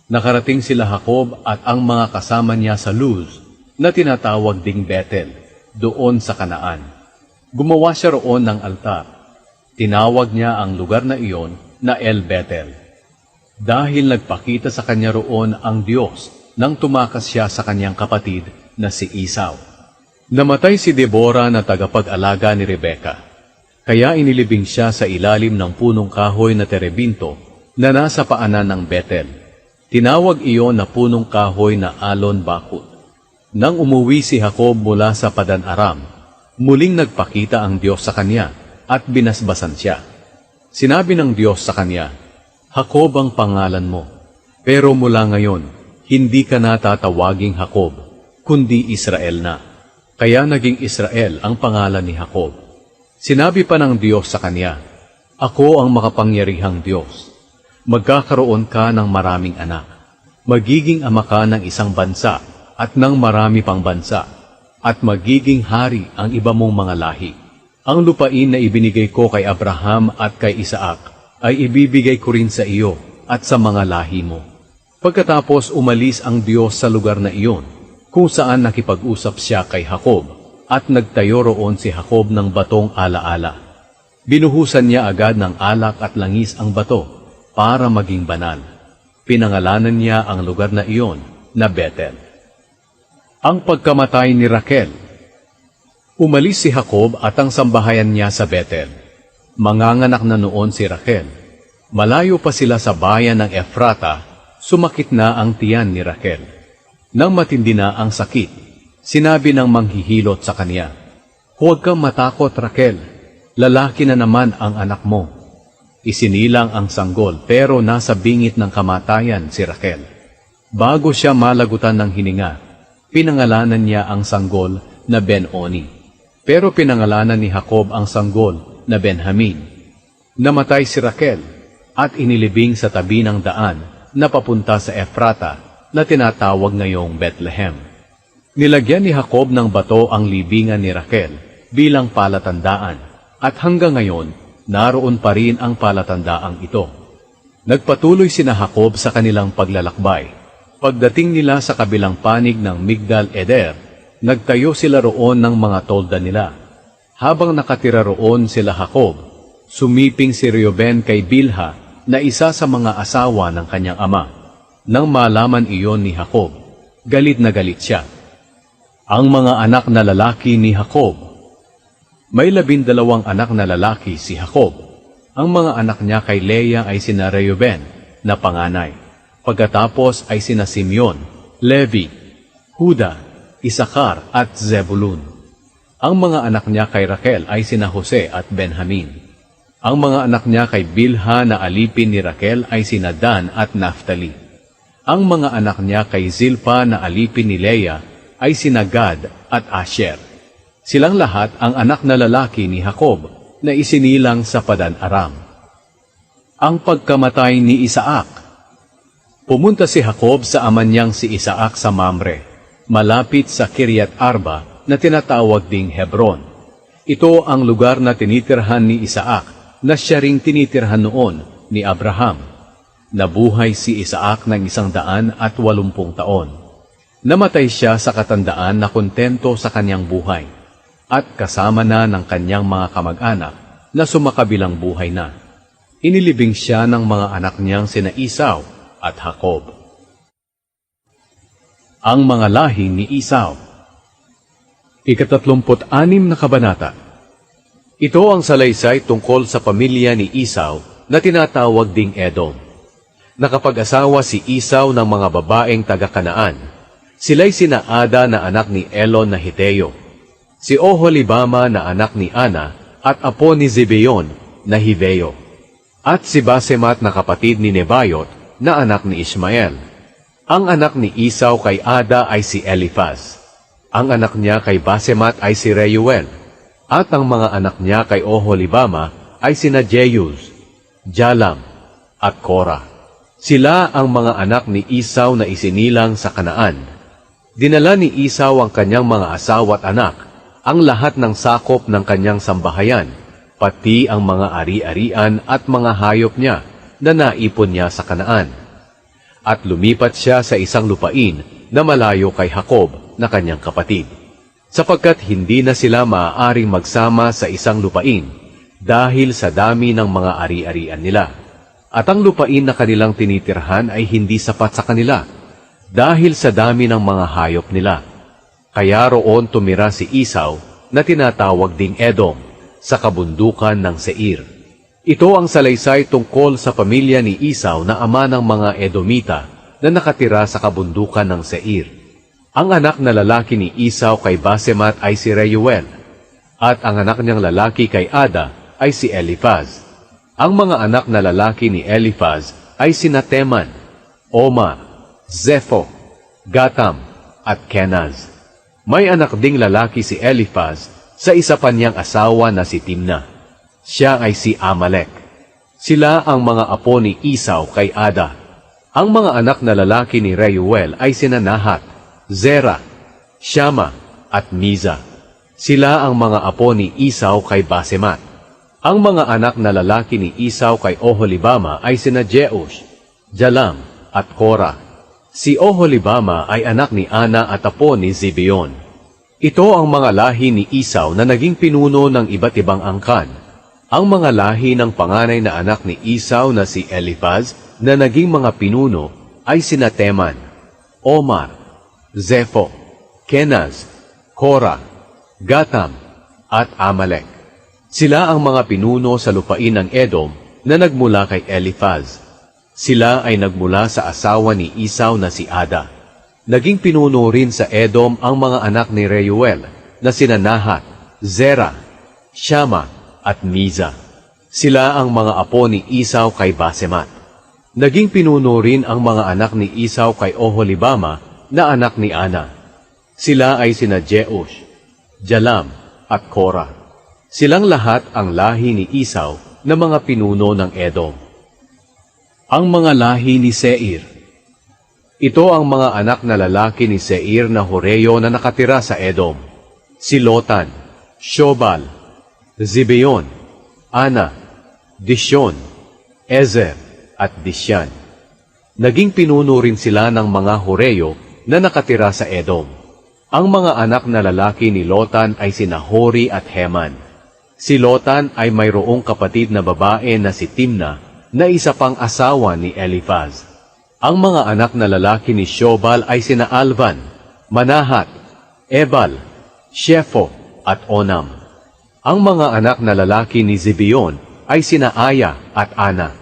Nakarating sila Jacob at ang mga kasama niya sa Luz, na tinatawag ding Bethel, doon sa Kanaan. Gumawa siya roon ng altar. Tinawag niya ang lugar na iyon na El Bethel, dahil nagpakita sa kanya roon ang Diyos nang tumakas siya sa kanyang kapatid na si Esau. Namatay si Deborah na tagapag-alaga ni Rebeka, kaya inilibing siya sa ilalim ng punong kahoy na terebinto na nasa paanan ng Bethel. Tinawag iyon na punong kahoy na Alon Bakut. Nang umuwi si Jacob mula sa Padan Aram, muling nagpakita ang Diyos sa kanya at binasbasan siya. Sinabi ng Diyos sa kanya, "Jacob ang pangalan mo, pero mula ngayon, hindi ka na tatawaging Jacob, kundi Israel na." Kaya naging Israel ang pangalan ni Jacob. Sinabi pa ng Diyos sa kanya, "Ako ang makapangyarihang Diyos. Magkakaroon ka ng maraming anak. Magiging ama ka ng isang bansa at ng marami pang bansa, at magiging hari ang iba mong mga lahi. Ang lupain na ibinigay ko kay Abraham at kay Isaac ay ibibigay ko rin sa iyo at sa mga lahi mo." Pagkatapos umalis ang Diyos sa lugar na iyon, kung saan nakipag-usap siya kay Jacob, at nagtayo roon si Jacob ng batong alaala. Binuhusan niya agad ng alak at langis ang bato para maging banal. Pinangalanan niya ang lugar na iyon na Bethel. Ang pagkamatay ni Raquel. Umalis si Jacob at ang sambahayan niya sa Bethel. Manganganak na noon si Raquel. Malayo pa sila sa bayan ng Efrata, sumakit na ang tiyan ni Raquel. Nang matindi na ang sakit, sinabi ng manghihilot sa kanya, "Huwag kang matakot, Raquel, lalaki na naman ang anak mo." Isinilang ang sanggol pero nasa bingit ng kamatayan si Raquel. Bago siya malagutan ng hininga, pinangalanan niya ang sanggol na Ben-Oni. Pero pinangalanan ni Jacob ang sanggol na Benjamin. Namatay si Raquel at inilibing sa tabi ng daan na papunta sa Efrata na tinatawag ngayong Bethlehem. Nilagyan ni Jacob ng bato ang libingan ni Raquel bilang palatandaan, at hanggang ngayon, naroon pa rin ang palatandaang ito. Nagpatuloy sina Jacob sa kanilang paglalakbay. Pagdating nila sa kabilang panig ng Migdal Eder, nagtayo sila roon ng mga tolda nila. Habang nakatira roon sila Jacob, sumiping si Reuben kay Bilha na isa sa mga asawa ng kanyang ama. Nang malaman iyon ni Jacob, galit na galit siya. Ang mga anak na lalaki ni Jacob. May 12 anak na lalaki si Jacob. Ang mga anak niya kay Leah ay sina Reuben na panganay. Pagkatapos ay sina Simeon, Levi, Huda, Isakar at Zebulun. Ang mga anak niya kay Raquel ay sina Jose at Benjamin. Ang mga anak niya kay Bilha na alipin ni Raquel ay sina Dan at Naphtali. Ang mga anak niya kay Zilpa na alipin ni Leah ay sina Gad at Asher. Silang lahat ang anak na lalaki ni Jacob na isinilang sa Padan-aram. Ang pagkamatay ni Isaac. Pumunta si Jacob sa ama niyang si Isaac sa Mamre, malapit sa Kiryat Arba na tinatawag ding Hebron. Ito ang lugar na tinitirhan ni Isaac na siya ring tinitirhan noon ni Abraham. Nabuhay si Isaac ng 180 taon. Namatay siya sa katandaan na kontento sa kanyang buhay at kasama na ng kanyang mga kamag-anak na sumakabilang buhay na. Inilibing siya ng mga anak niyang sina Esau at Jacob. Ang mga lahi ni Esau. 36 na kabanata. Ito ang salaysay tungkol sa pamilya ni Esau na tinatawag ding Edom. Nakapag-asawa si Esau ng mga babaeng taga-Kanaan. Sila'y sina Ada na anak ni Elon na Hiteo, si Oholibama na anak ni Ana at apo ni Zibeon na Hiveo, at si Basemat na kapatid ni Nebayot na anak ni Ismael. Ang anak ni Esau kay Ada ay si Eliphaz. Ang anak niya kay Basemat ay si Reuel, at ang mga anak niya kay Oholibama ay sina Jeuz, Jalam, at Korah. Sila ang mga anak ni Esau na isinilang sa Kanaan. Dinala ni Esau ang kanyang mga asawa at anak, ang lahat ng sakop ng kanyang sambahayan, pati ang mga ari-arian at mga hayop niya na naipon niya sa Kanaan. At lumipat siya sa isang lupain na malayo kay Jacob na kanyang kapatid, sapagkat hindi na sila maaaring magsama sa isang lupain dahil sa dami ng mga ari-arian nila. At ang lupain na kanilang tinitirhan ay hindi sapat sa kanila dahil sa dami ng mga hayop nila. Kaya roon tumira si Esau na tinatawag ding Edom sa kabundukan ng Seir. Ito ang salaysay tungkol sa pamilya ni Esau na ama ng mga Edomita na nakatira sa kabundukan ng Seir. Ang anak na lalaki ni Esau kay Basemat ay si Reuel, at ang anak niyang lalaki kay Ada ay si Eliphaz. Ang mga anak na lalaki ni Eliphaz ay sina Teman, Omar, Zepho, Gatam, at Kenaz. May anak ding lalaki si Eliphaz sa isa pa niyang asawa na si Timna. Siya ay si Amalek. Sila ang mga apo ni Esau kay Ada. Ang mga anak na lalaki ni Reuel ay sina Nahat, Zerah, Shama, at Miza. Sila ang mga apo ni Esau kay Basemat. Ang mga anak na lalaki ni Esau kay Oholibama ay sina Jeush, Jalam, at Korah. Si Oholibama ay anak ni Ana at apo ni Zibeon. Ito ang mga lahi ni Esau na naging pinuno ng iba't ibang angkan. Ang mga lahi ng panganay na anak ni Esau na si Eliphaz na naging mga pinuno ay sina Teman, Omar, Zepho, Kenaz, Korah, Gatam, at Amalek. Sila ang mga pinuno sa lupain ng Edom na nagmula kay Eliphaz. Sila ay nagmula sa asawa ni Esau na si Ada. Naging pinuno rin sa Edom ang mga anak ni Reuel na sina Nahat, Zerah, Shama, at Miza. Sila ang mga apo ni Esau kay Basemat. Naging pinuno rin ang mga anak ni Esau kay Oholibama na anak ni Ana. Sila ay sina Jeush, Jalam, at Korah. Silang lahat ang lahi ni Esau na mga pinuno ng Edom. Ang mga lahi ni Seir. Ito ang mga anak na lalaki ni Seir na Horeo na nakatira sa Edom. Si Lotan, Shobal, Zibeon, Ana, Dishon, Ezer, at Dishan. Naging pinuno rin sila ng mga Horeo na nakatira sa Edom. Ang mga anak na lalaki ni Lotan ay sina Hori at Heman. Si Lotan ay mayroong kapatid na babae na si Timna na isa pang asawa ni Eliphaz. Ang mga anak na lalaki ni Shobal ay sina Alvan, Manahat, Ebal, Shepho, at Onam. Ang mga anak na lalaki ni Zibeon ay sina Aya at Ana.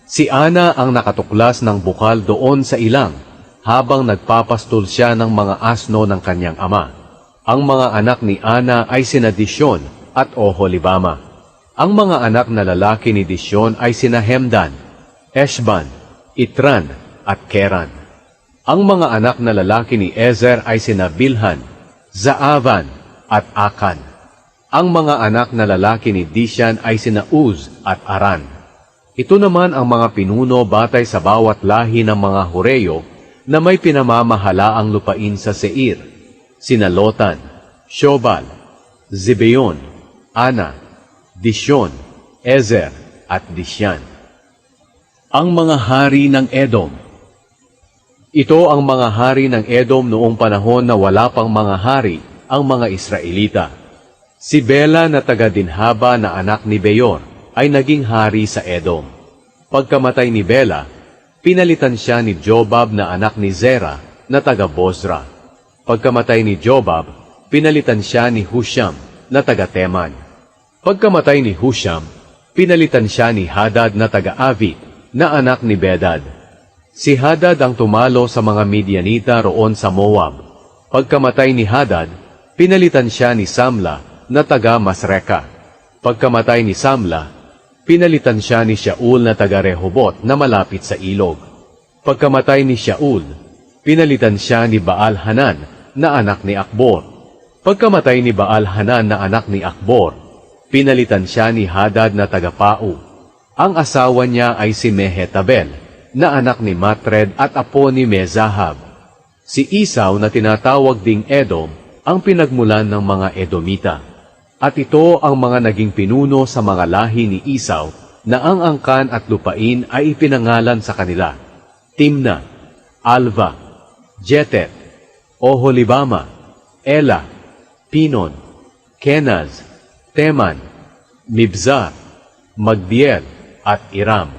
Si Ana ang nakatuklas ng bukal doon sa ilang habang nagpapastol siya ng mga asno ng kanyang ama. Ang mga anak ni Ana ay sina Dishon at Oholibama. Ang mga anak na lalaki ni Dishon ay sina Hemdan, Eshban, Itran at Keran. Ang mga anak na lalaki ni Ezer ay sina Bilhan, Zaavan at Akan. Ang mga anak na lalaki ni Dishan ay sina Uz at Aran. Ito naman ang mga pinuno batay sa bawat lahi ng mga Horeyo na may pinamamahalaang lupain sa Seir, sina Lotan, Shobal, Zibeon, Ana, Dishon, Ezer at Dishan. Ang mga hari ng Edom. Ito ang mga hari ng Edom noong panahon na wala pang mga hari ang mga Israelita. Si Bela na taga-Dinhaba na anak ni Beyor ay naging hari sa Edom. Pagkamatay ni Bela, pinalitan siya ni Jobab na anak ni Zera na taga-Bozra. Pagkamatay ni Jobab, pinalitan siya ni Husham na taga-Teman. Pagkamatay ni Husham, pinalitan siya ni Hadad na taga-Avit na anak ni Bedad. Si Hadad ang tumalo sa mga Midianita roon sa Moab. Pagkamatay ni Hadad, pinalitan siya ni Samla na taga-Masreka. Pagkamatay ni Samla, pinalitan siya ni Shaul na taga-Rehobot na malapit sa ilog. Pagkamatay ni Shaul, pinalitan siya ni Baal-Hanan na anak ni Akbor. Pagkamatay ni Baal-Hanan na anak ni Akbor, pinalitan siya ni Hadad na taga-Pau. Ang asawa niya ay si Mehetabel na anak ni Matred at apo ni Mezahab. Si Esau na tinatawag ding Edom ang pinagmulan ng mga Edomita. At ito ang mga naging pinuno sa mga lahi ni Esau na ang angkan at lupain ay ipinangalan sa kanila: Timna, Alva, Jetet, Oholibama, Ela, Pinon, Kenaz, Teman, Mibzar, Magdiel at Iram.